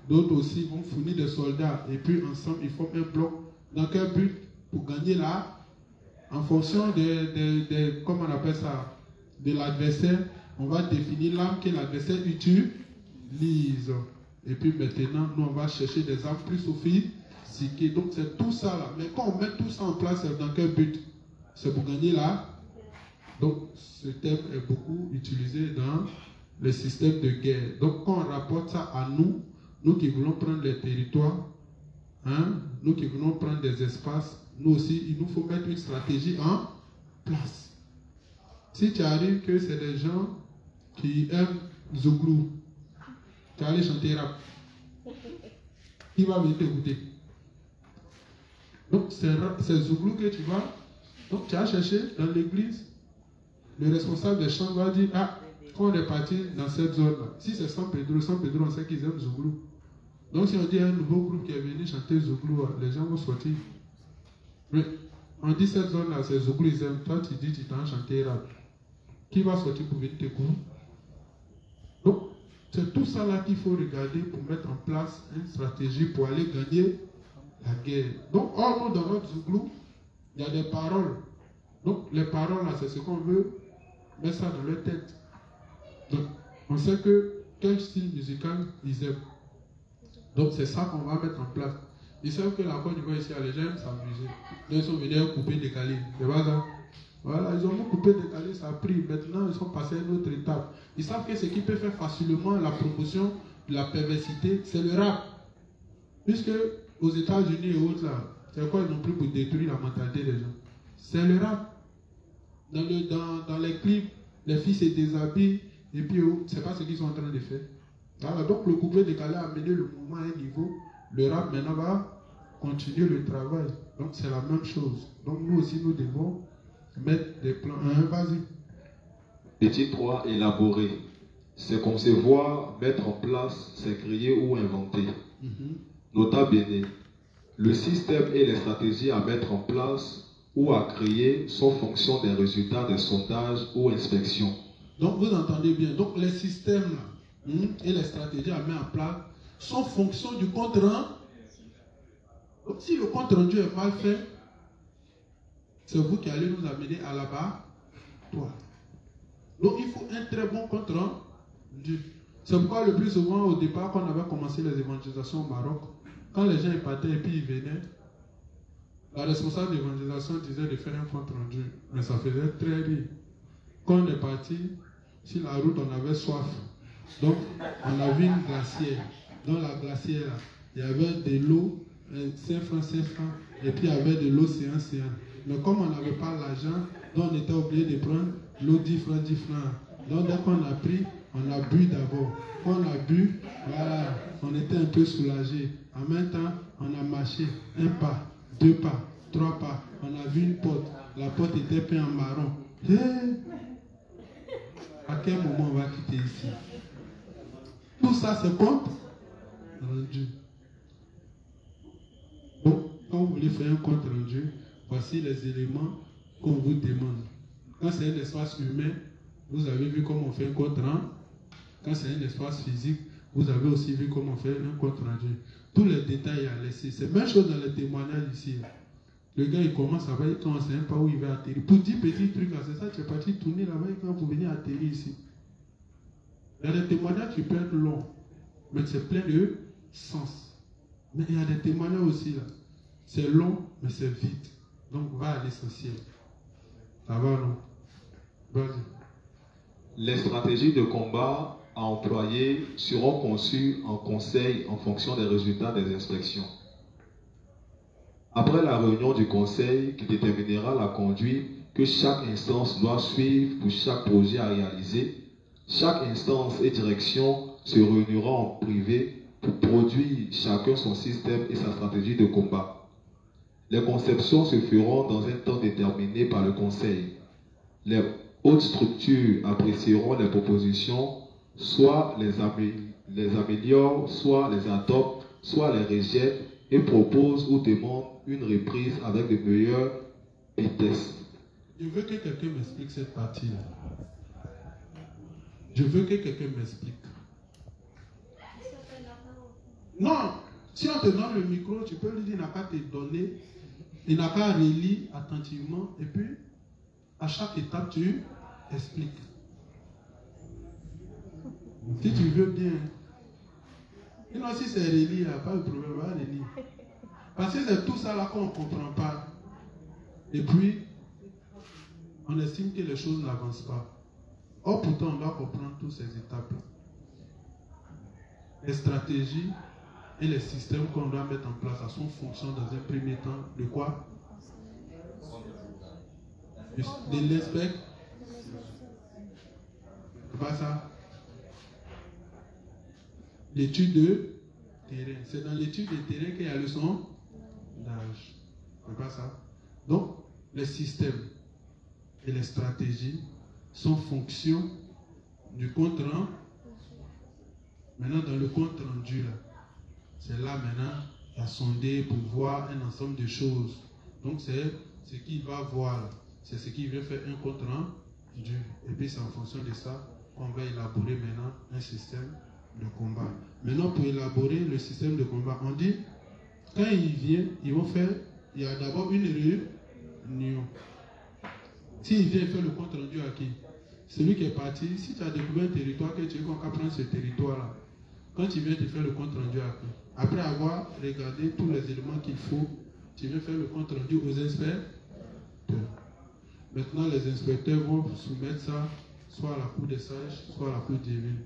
Speaker 1: D'autres aussi vont fournir des soldats. Et puis, ensemble, ils forment un bloc. Dans quel but? Pour gagner là, en fonction comment on appelle ça, de l'adversaire, on va définir l'arme que l'adversaire utilise. Et puis maintenant, nous, on va chercher des armes plus sophistiquées. Donc, c'est tout ça là. Mais quand on met tout ça en place, c'est dans quel but? C'est pour gagner là. Donc, ce terme est beaucoup utilisé dans les systèmes de guerre. Donc, quand on rapporte ça à nous, nous qui voulons prendre les territoires, nous qui voulons prendre des espaces, nous aussi, il nous faut mettre une stratégie en place. Si tu arrives que c'est des gens qui aiment Zouglou, tu vas aller chanter rap. Qui va venir t'écouter? Donc, c'est Zouglou que tu vas. Donc, tu as cherché dans l'église. Le responsable des chants va dire, ah, quand on est parti dans cette zone-là, si c'est San Pedro, on sait qu'ils aiment Zouglou. Donc si on dit un nouveau groupe qui est venu chanter Zouglou, les gens vont sortir. Mais on dit cette zone-là, c'est Zouglou, ils aiment. Toi, tu dis, tu t'en chanter rap. Qui va sortir pour venir t'écouter? Donc, c'est tout ça là qu'il faut regarder pour mettre en place une stratégie pour aller gagner la guerre. Donc, nous, dans notre Zouglou, il y a des paroles. Donc, les paroles là, c'est ce qu'on veut mettre ça dans leur tête. Donc, on sait que quel style musical ils aiment. Donc, c'est ça qu'on va mettre en place. Ils savent que la Côte d'Ivoire ici, les gens aiment s'amuser. Ils sont venus couper, décaler. C'est pas ça? Voilà, ils ont coupé, décalé, ça a pris. Maintenant, ils sont passés à une autre étape. Ils savent que ce qui peut faire facilement la promotion de la perversité, c'est le rap. Puisque aux États-Unis et autres, là, c'est quoi ils n'ont plus pour détruire la mentalité des gens? C'est le rap. Dans les clips, les filles se déshabillent et puis c'est pas ce qu'ils sont en train de faire. Voilà, donc le coupé décalé a amené le mouvement à un niveau. Le rap maintenant va continuer le travail. Donc c'est la même chose. Donc nous aussi nous devons mettre des plans. Vas-y.
Speaker 2: Petit 3, élaborer. C'est concevoir, mettre en place, c'est créer ou inventer. Nota bene. Le système et les stratégies à mettre en place ou à créer sont fonction des résultats des sondages ou inspections.
Speaker 1: Donc vous entendez bien. Donc les systèmes là, et les stratégies à mettre en place sont fonction du compte rendu. Donc si le compte rendu est mal fait, c'est vous qui allez nous amener à là-bas. Donc il faut un très bon compte rendu. C'est pourquoi le plus souvent au départ, quand on avait commencé les évangélisations au Maroc, quand les gens partaient et puis ils venaient, la responsable d'évangélisation disait de faire un compte rendu. Mais ça faisait très rire. Quand on est parti, sur la route, on avait soif. Donc, on a vu une glacière. Dans la glacière, là, il y avait de l'eau, 5 francs, et puis il y avait de l'océan. Mais comme on n'avait pas l'argent, donc on était obligé de prendre l'eau 10 francs. Donc, dès qu'on a pris, on a bu d'abord. Quand on a bu, voilà, on était un peu soulagé. En même temps, on a marché un pas, 2 pas, 3 pas. On a vu une porte. La porte était peinte en marron. À quel moment on va quitter ici? Tout ça, c'est compte rendu. Donc, quand vous voulez faire un compte rendu, voici les éléments qu'on vous demande. Quand c'est un espace humain, vous avez vu comment on fait un compte rendu. Quand c'est un espace physique, vous avez aussi vu comment on fait un compte rendu. Tous les détails à laisser. C'est la même chose dans les témoignages ici. Le gars, il commence à voir, il ne sait pas où il va atterrir. Pour 10 petits trucs, c'est ça, tu es parti tourner là-bas quand vous venez atterrir ici. Il y a des témoignages qui peuvent être longs, mais c'est plein de sens. Mais il y a des témoignages aussi là. C'est long, mais c'est vite. Donc, va à l'essentiel. Ça va, non? Vas-y.
Speaker 2: Les stratégies de combat à employer seront conçues en conseil en fonction des résultats des inspections. Après la réunion du conseil qui déterminera la conduite que chaque instance doit suivre pour chaque projet à réaliser, chaque instance et direction se réuniront en privé pour produire chacun son système et sa stratégie de combat. Les conceptions se feront dans un temps déterminé par le conseil. Les hautes structures apprécieront les propositions, soit les améliorent, soit les adoptent, soit les rejettent et proposent ou demandent une reprise avec de meilleures vitesses.
Speaker 1: Je veux que quelqu'un m'explique cette partie-là. Je veux que quelqu'un m'explique. Non, si on te donne le micro, tu peux lui dire, il n'a qu'à te donner, il n'a qu'à relire attentivement, et puis, à chaque étape, tu expliques. Si tu veux bien. Sinon, si c'est relire, il n'y a pas de problème, on va relire. Parce que c'est tout ça là qu'on ne comprend pas. Et puis, on estime que les choses n'avancent pas. Or, pourtant, on doit comprendre toutes ces étapes-là. Les stratégies et les systèmes qu'on doit mettre en place à son fonction dans un premier temps de quoi? De l'inspect. C'est pas ça? L'étude de terrain. C'est dans l'étude de terrain qu'il y a le sondage. C'est pas ça? Donc, les systèmes et les stratégies sont fonction du compte rendu. Maintenant, dans le compte rendu, là, c'est là maintenant, il y a sondé pour voir un ensemble de choses. Donc, c'est ce qu'il va voir. C'est ce qui vient faire un compte rendu. Et puis, c'est en fonction de ça qu'on va élaborer maintenant un système de combat. Maintenant, pour élaborer le système de combat, on dit, quand il vient, ils vont faire, il y a d'abord une réunion. S'il vient faire le compte rendu à qui? Celui qui est parti. Si tu as découvert un territoire, que tu veux qu'on prenne ce territoire-là, quand tu viens te faire le compte rendu à qui? Après avoir regardé tous les éléments qu'il faut, tu viens faire le compte rendu aux inspecteurs. Maintenant, les inspecteurs vont soumettre ça soit à la cour des sages, soit à la cour divine.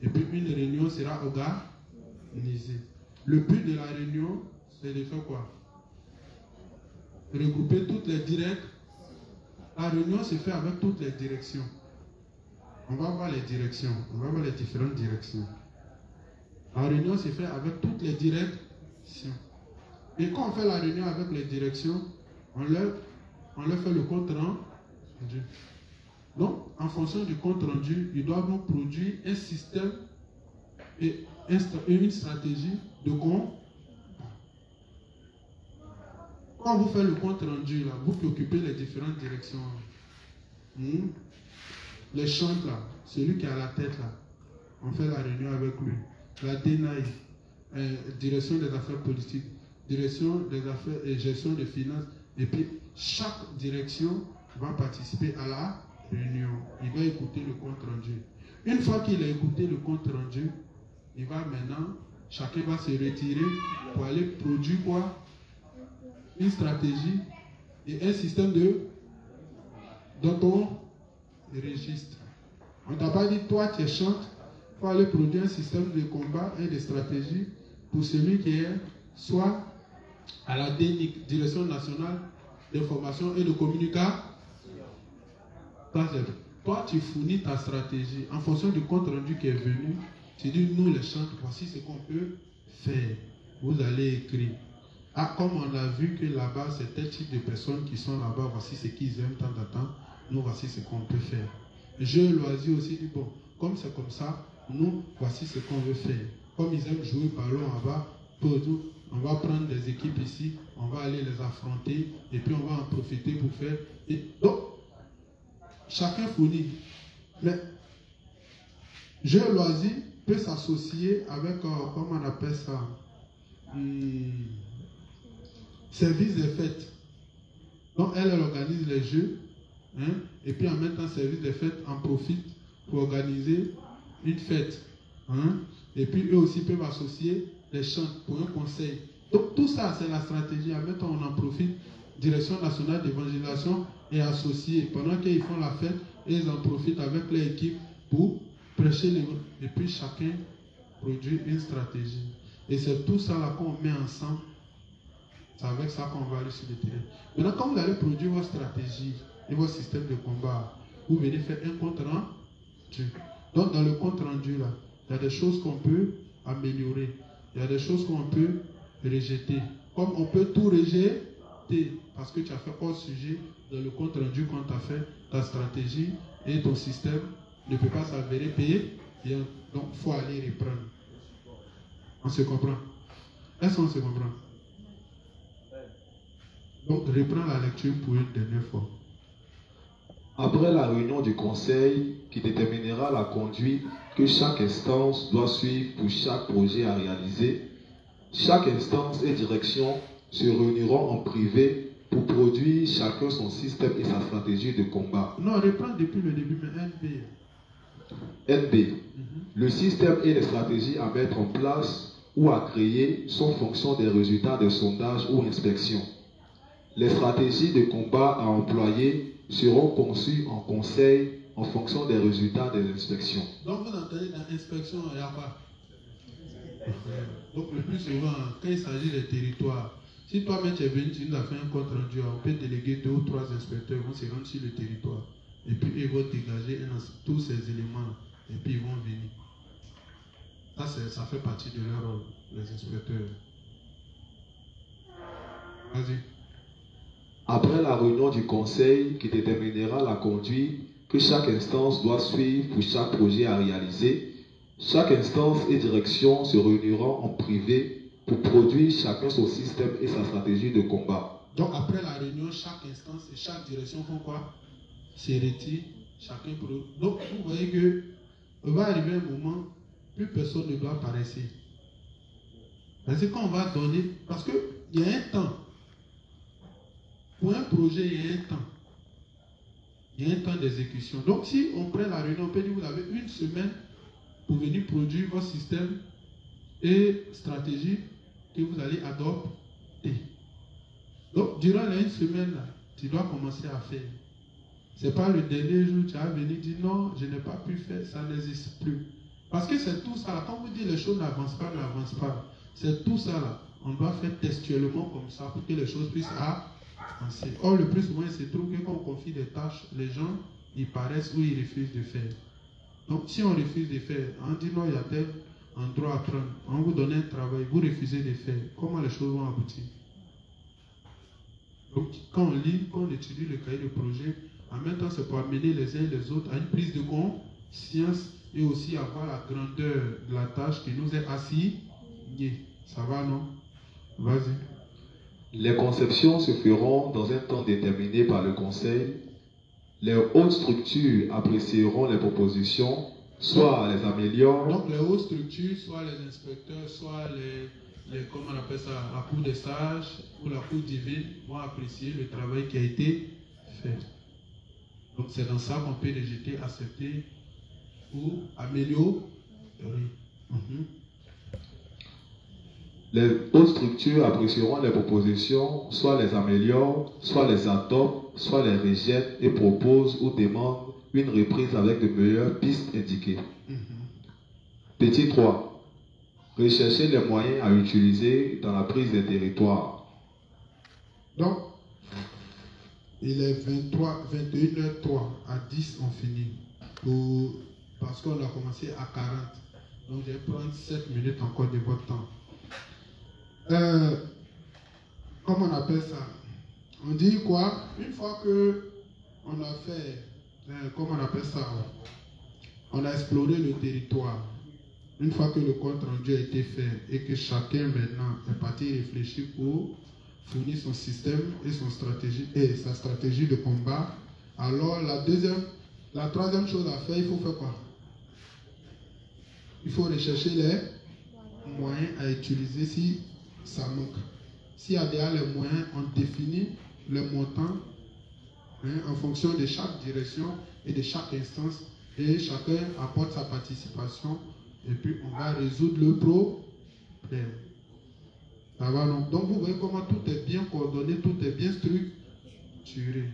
Speaker 1: Et puis une réunion sera organisée. Le but de la réunion, c'est de faire quoi? Regrouper toutes les directions. La réunion se fait avec toutes les directions. On va voir les directions. On va voir les différentes directions. La réunion se fait avec toutes les directions. Et quand on fait la réunion avec les directions, on leur fait le compte rendu. Donc, en fonction du compte rendu, ils doivent nous produire un système et une stratégie de compte. Quand vous faites le compte rendu, là, vous préoccupez les différentes directions. Les chantres, là, celui qui a la tête, là, on fait la réunion avec lui. La DNAI, direction des affaires politiques, direction des affaires et gestion des finances. Et puis, chaque direction va participer à la réunion. Il va écouter le compte rendu. Une fois qu'il a écouté le compte rendu, il va maintenant, chacun va se retirer pour aller produire quoi? Une stratégie et un système dans ton registre. On ne t'a pas dit, toi tu es chante, il faut aller produire un système de combat et de stratégie pour celui qui est soit à la DNIC, Direction nationale d'information et de communication. Toi, tu fournis ta stratégie en fonction du compte rendu qui est venu. Tu dis, nous les chantres, voici ce qu'on peut faire. Vous allez écrire. Ah, comme on a vu que là-bas, c'est tel type de personnes qui sont là-bas, voici ce qu'ils aiment tant à temps, nous, voici ce qu'on peut faire. Je Loisir aussi dit, bon, comme c'est comme ça, nous, voici ce qu'on veut faire. Comme ils aiment jouer ballon là-bas, on va prendre des équipes ici, on va aller les affronter, et puis on va en profiter pour faire. Et donc, chacun fournit. Mais, Jeu Loisir peut s'associer avec, comment on appelle ça, service des fêtes. Donc, elle organise les jeux, hein, et puis en même temps, service des fêtes en profite pour organiser une fête. Hein, et puis, eux aussi peuvent associer les chants pour un conseil. Donc, tout ça, c'est la stratégie. En même temps, on en profite. Direction nationale d'évangélisation est associée. Pendant qu'ils font la fête, ils en profitent avec leur équipe pour prêcher les mots. Et puis, chacun produit une stratégie. Et c'est tout ça là qu'on met ensemble. C'est avec ça qu'on va aller sur le terrain. Maintenant, quand vous allez produire votre stratégie et votre système de combat, vous venez faire un compte rendu. Donc, dans le compte rendu, là, il y a des choses qu'on peut améliorer. Il y a des choses qu'on peut rejeter. Comme on peut tout rejeter parce que tu as fait hors sujet dans le compte rendu quand tu as fait ta stratégie et ton système ne peut pas s'avérer payé. Donc, il faut aller reprendre. On se comprend? Est-ce qu'on se comprend? Donc, reprends la lecture pour une dernière fois.
Speaker 2: Après la réunion du conseil qui déterminera la conduite que chaque instance doit suivre pour chaque projet à réaliser, chaque instance et direction se réuniront en privé pour produire chacun son système et sa stratégie de combat.
Speaker 1: Non, reprends depuis le début, mais NB.
Speaker 2: NB. Le système et les stratégies à mettre en place ou à créer sont fonction des résultats des sondages ou inspections. Les stratégies de combat à employer seront conçues en conseil en fonction des résultats des inspections.
Speaker 1: Donc vous entendez, dans l'inspection, il y a quoi? Donc le plus souvent, quand il s'agit des territoires, si toi-même tu es venu, tu nous as fait un compte rendu, on peut déléguer 2 ou 3 inspecteurs, ils vont se rendre sur le territoire. Et puis ils vont dégager tous ces éléments, et puis ils vont venir. Ça fait partie de leur rôle, les inspecteurs. Vas-y.
Speaker 2: Après la réunion du conseil qui déterminera la conduite que chaque instance doit suivre pour chaque projet à réaliser, chaque instance et direction se réuniront en privé pour produire chacun son système et sa stratégie de combat.
Speaker 1: Donc après la réunion, chaque instance et chaque direction font quoi? Se retirent, chacun produit. Donc vous voyez que va arriver un moment, plus personne ne doit paraître. Parce que quand on va donner, parce qu'il y a un temps. Pour un projet, il y a un temps. Il y a un temps d'exécution. Donc, si on prend la réunion, on peut dire que vous avez une semaine pour venir produire votre système et stratégie que vous allez adopter. Donc, durant la une semaine, là, tu dois commencer à faire. Ce n'est pas le dernier jour, tu vas venir dire non, je n'ai pas pu faire, ça n'existe plus. Parce que c'est tout ça. Là. Quand vous dites les choses n'avancent pas, c'est tout ça. Là. On doit faire textuellement comme ça pour que les choses puissent avancer. Or, le plus souvent, il se trouve que quand on confie des tâches, les gens, ils paraissent ou ils refusent de faire. Donc, si on refuse de faire, on dit non, il y a tel endroit à prendre. On vous donne un travail, vous refusez de faire. Comment les choses vont aboutir? Donc, quand on lit, quand on étudie le cahier de projet, en même temps, c'est pour amener les uns et les autres à une prise de conscience et aussi avoir la grandeur de la tâche qui nous est assignée. Ça va, non? Vas-y.
Speaker 2: Les conceptions se feront dans un temps déterminé par le conseil. Les hautes structures apprécieront les propositions, soit les améliorent.
Speaker 1: Donc les hautes structures, soit les inspecteurs, soit comment on appelle ça, la cour des sages ou la cour divine vont apprécier le travail qui a été fait. Donc c'est dans ça qu'on peut rejeter, accepter ou améliorer.
Speaker 2: Les hautes structures apprécieront les propositions, soit les améliorent, soit les adoptent, soit les rejettent et proposent ou demandent une reprise avec de meilleures pistes indiquées. Petit 3. Rechercher les moyens à utiliser dans la prise des territoires.
Speaker 1: Donc, il est 21h03. À 10, on finit. Parce qu'on a commencé à 40. Donc, je vais prendre 7 minutes encore de votre temps. Comment on appelle ça? On dit quoi? Une fois que on a fait, comment on appelle ça? On a exploré le territoire. Une fois que le compte rendu a été fait et que chacun maintenant est parti réfléchir pour fournir son système et sa stratégie de combat, alors la troisième chose à faire, il faut faire quoi? Il faut rechercher les moyens à utiliser si ça manque. S'il y a déjà les moyens, on définit le montant en fonction de chaque direction et de chaque instance et chacun apporte sa participation et puis on va résoudre le problème. Ça va, non? Donc vous voyez comment tout est bien coordonné, tout est bien structuré.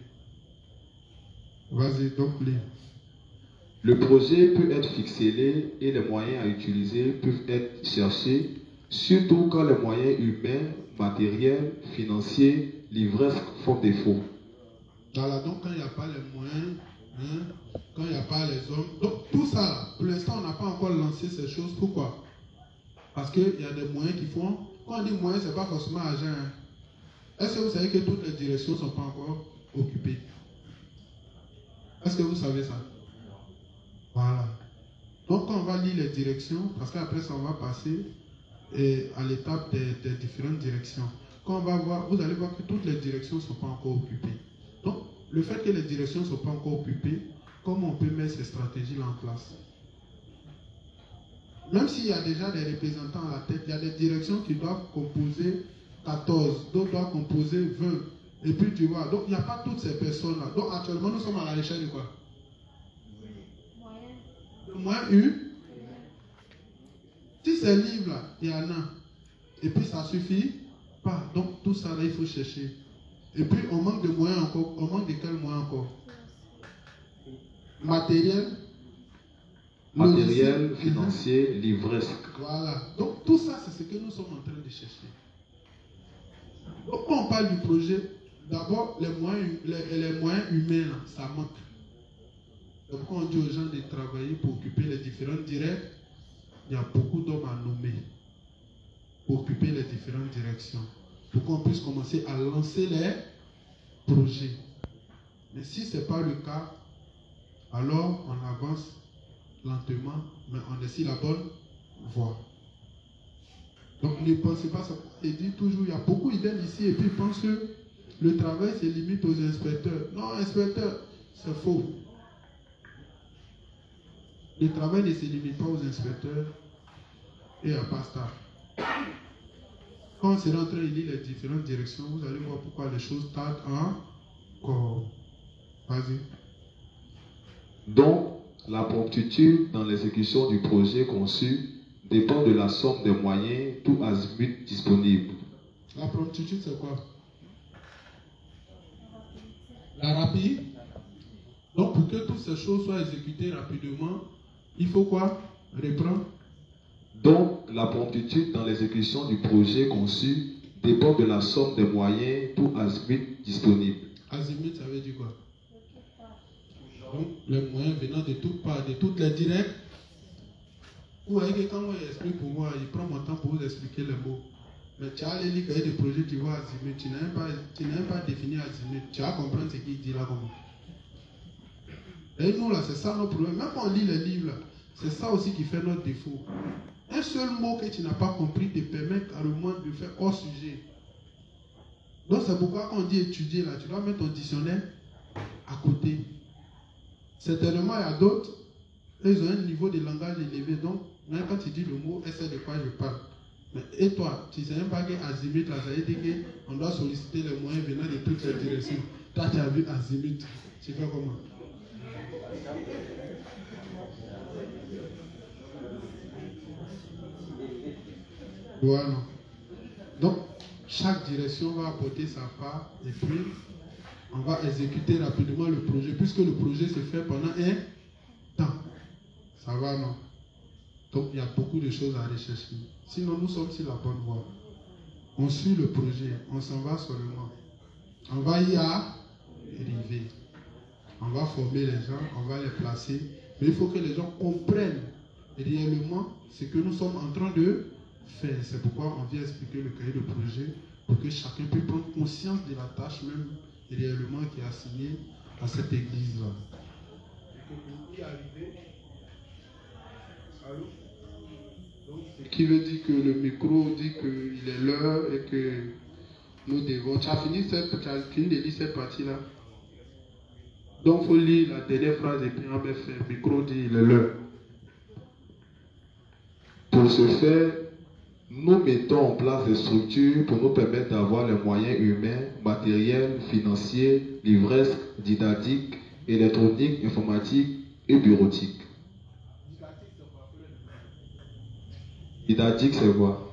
Speaker 1: Vas-y, donc lis.
Speaker 2: Le projet peut être ficelé et les moyens à utiliser peuvent être cherchés, surtout quand les moyens humains, matériels, financiers, l'ivresse font défaut.
Speaker 1: Voilà, donc quand il n'y a pas les moyens, quand il n'y a pas les hommes, donc tout ça, pour l'instant on n'a pas encore lancé ces choses. Pourquoi? Parce qu'il y a des moyens qui font. Quand on dit moyens, ce n'est pas forcément agent. Est-ce que vous savez que toutes les directions ne sont pas encore occupées? Est-ce que vous savez ça? Voilà. Donc quand on va lire les directions, parce qu'après ça on va passer à l'étape des différentes directions. quand on va voir, vous allez voir que toutes les directions ne sont pas encore occupées. Donc, le fait que les directions ne sont pas encore occupées, comment on peut mettre ces stratégies-là en place? Même s'il y a déjà des représentants à la tête, il y a des directions qui doivent composer 14, d'autres doivent composer 20. Et puis tu vois, donc il n'y a pas toutes ces personnes-là. Donc actuellement, nous sommes à la recherche de quoi? De moyens humains. Si ces livres-là, il y en a, et puis ça suffit pas. Donc tout ça là, il faut chercher. Et puis on manque de moyens encore. On manque de quels moyens encore? Matériel,
Speaker 2: financier, livresque.
Speaker 1: Voilà. Donc tout ça, c'est ce que nous sommes en train de chercher. Donc quand on parle du projet, d'abord les moyens humains, là, ça manque. Donc quand on dit aux gens de travailler pour occuper les différentes directs, il y a beaucoup d'hommes à nommer pour occuper les différentes directions, pour qu'on puisse commencer à lancer les projets. Mais si ce n'est pas le cas, alors on avance lentement, mais on est sur la bonne voie. Donc ne pensez pas ça. Il dit toujours, il y a beaucoup qui viennent ici et puis ils pensent que le travail se limite aux inspecteurs. Non, inspecteurs, c'est faux. Le travail ne se limite pas aux inspecteurs et à Pasteur. Quand on sera en train de lire les différentes directions, vous allez voir pourquoi les choses tardent encore. Vas-y.
Speaker 2: Donc, la promptitude dans l'exécution du projet conçu dépend de la somme des moyens tout azimut disponibles.
Speaker 1: La promptitude, c'est quoi? La rapidité. Donc, pour que toutes ces choses soient exécutées rapidement, il faut quoi? Reprendre.
Speaker 2: Donc, la promptitude dans l'exécution du projet conçu dépend de la somme des moyens tout azimut disponibles.
Speaker 1: Azimut, ça veut dire quoi? Donc, les moyens venant de toutes parts, de toutes les directs. Vous voyez que quand moi j'explique pour moi, il prend mon temps pour vous expliquer les mots. Mais tu as les livres des projets, tu vois azimut, tu n'as même pas défini azimut. Tu vas comprendre ce qu'il dit là comment. Et nous là, c'est ça notre problème. Même quand on lit les livres là, c'est ça aussi qui fait notre défaut. Un seul mot que tu n'as pas compris te permet à le moins de faire hors sujet. Donc c'est pourquoi quand on dit étudier là, tu dois mettre ton dictionnaire à côté. Certainement il y a d'autres, ils ont un niveau de langage élevé, donc même quand tu dis le mot, essaie de quoi je parle. Mais et toi, tu ne sais même pas que azimut là, ça veut dire qu'on doit solliciter les moyens venant de toutes les directions. Toi tu as vu azimut, tu fais comment? Voilà. Donc, chaque direction va apporter sa part et puis on va exécuter rapidement le projet puisque le projet se fait pendant un temps. Ça va, non? Donc, il y a beaucoup de choses à rechercher. Sinon, nous sommes sur la bonne voie. On suit le projet, on s'en va seulement. On va y arriver. On va former les gens, on va les placer. Mais il faut que les gens comprennent réellement ce que nous sommes en train de faire. C'est pourquoi on vient expliquer le cahier de projet pour que chacun puisse prendre conscience de la tâche même réellement qui est assignée à cette église-là. Et que pour y arriver, allô? Donc, ce qui veut dire que le micro dit qu'il est l'heure et que nous devons. Tu as fini de lire cette partie-là? Donc, il faut lire la dernière phrase et puis on va faire. Le micro dit il est l'heure. Pour ce faire, nous mettons en place des structures pour nous permettre d'avoir les moyens humains, matériels, financiers, livresques, didactiques, électroniques, informatiques et bureautiques. Didactique, c'est quoi?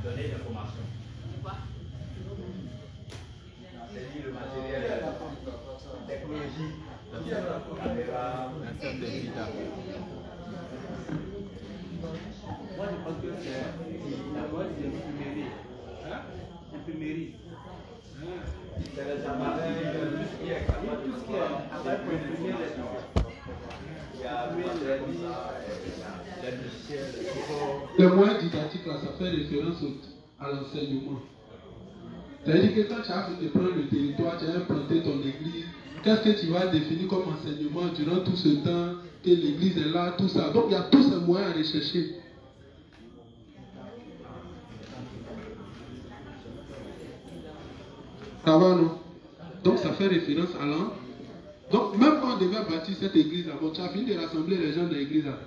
Speaker 4: Donner l'information. C'est-à-dire le matériel, la technologie, moi je pense que c'est d'abord l'imprimerie. C'est les appareils, tout ce qui est appareil pour imprimer les documents. Il y a
Speaker 1: Le moyen didactique, là, ça fait référence à l'enseignement. C'est-à-dire que quand tu as fini de prendre le territoire, tu as implanté ton église, qu'est-ce que tu vas définir comme enseignement durant tout ce temps que l'église est là, tout ça. Donc il y a tous ces moyens à rechercher. Ça va, non? Donc ça fait référence à l'an. Donc même quand on devait bâtir cette église-là, bon, tu as fini de rassembler les gens de l'église-là.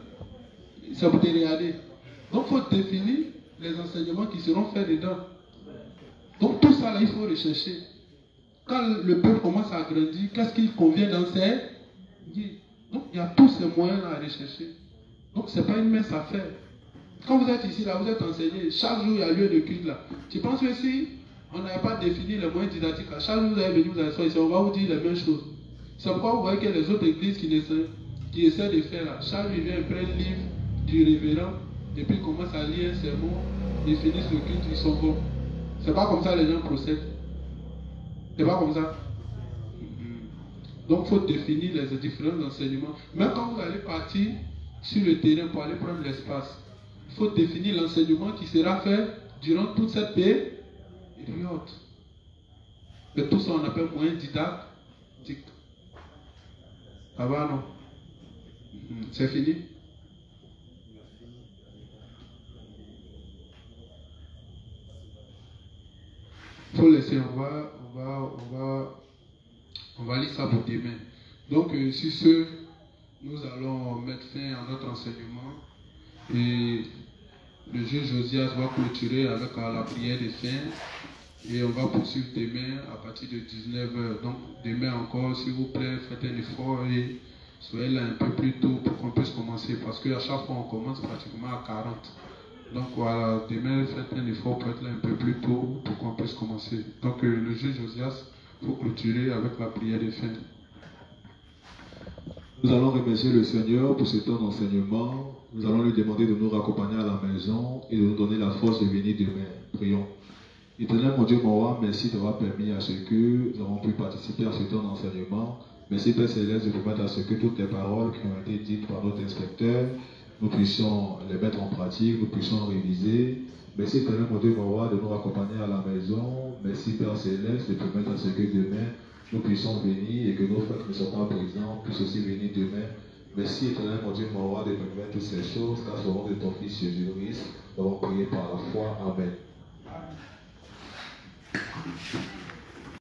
Speaker 1: Ça vous regarder. Donc il faut définir les enseignements qui seront faits dedans. Donc tout ça là, il faut rechercher. Quand le peuple commence à grandir, qu'est-ce qu'il convient d'enseigner? Donc il y a tous ces moyens là à rechercher. Donc ce n'est pas une mince affaire. Quand vous êtes ici là, vous êtes enseigné, chaque jour il y a lieu de culte là. Tu penses que si on n'avait pas défini les moyens didactiques, à chaque jour vous allez venir vous asseoir ici, on va vous dire les mêmes choses. C'est pourquoi vous voyez que les autres églises qui essaient de faire là, chaque jour ils viennent prendre le livre du révérend, et puis ils commencent à lire un sermon, ils finissent le culte, ils sont bons. C'est pas comme ça les gens procèdent. C'est pas comme ça. Donc il faut définir les différents enseignements. Même quand vous allez partir sur le terrain pour aller prendre l'espace, il faut définir l'enseignement qui sera fait durant toute cette période. Mais tout ça on appelle moyen didactique. Ça va, non? C'est fini? Il faut laisser, on va lire ça pour demain. Donc, sur ce, nous allons mettre fin à notre enseignement. Et le juge Josias va clôturer avec la prière de fin. Et on va poursuivre demain à partir de 19h. Donc, demain encore, s'il vous plaît, faites un effort et soyez là un peu plus tôt pour qu'on puisse commencer. Parce qu'à chaque fois, on commence pratiquement à 40. Donc voilà, demain, faites un effort pour être là un peu plus tôt pour qu'on puisse commencer. Donc le juge Josias, il faut clôturer avec la prière de fin.
Speaker 2: Nous allons remercier le Seigneur pour ce temps d'enseignement. Nous allons lui demander de nous raccompagner à la maison et de nous donner la force de venir demain. Prions. Éternel mon Dieu, mon roi, merci d'avoir permis à ce que nous avons pu participer à ce temps d'enseignement. Merci Père Céleste de permettre à ce que toutes les paroles qui ont été dites par notre inspecteur, nous puissions les mettre en pratique, nous puissions réviser. Merci Éternel mon Dieu, mon roi, de nous raccompagner à la maison. Merci Père Céleste de permettre à ce que demain nous puissions venir et que nos frères qui ne sont pas présents puissent aussi venir demain. Merci Éternel mon Dieu, mon roi, de permettre toutes ces choses, grâce au nom de ton Fils Jésus-Christ, nous avons prié par la foi. Amen.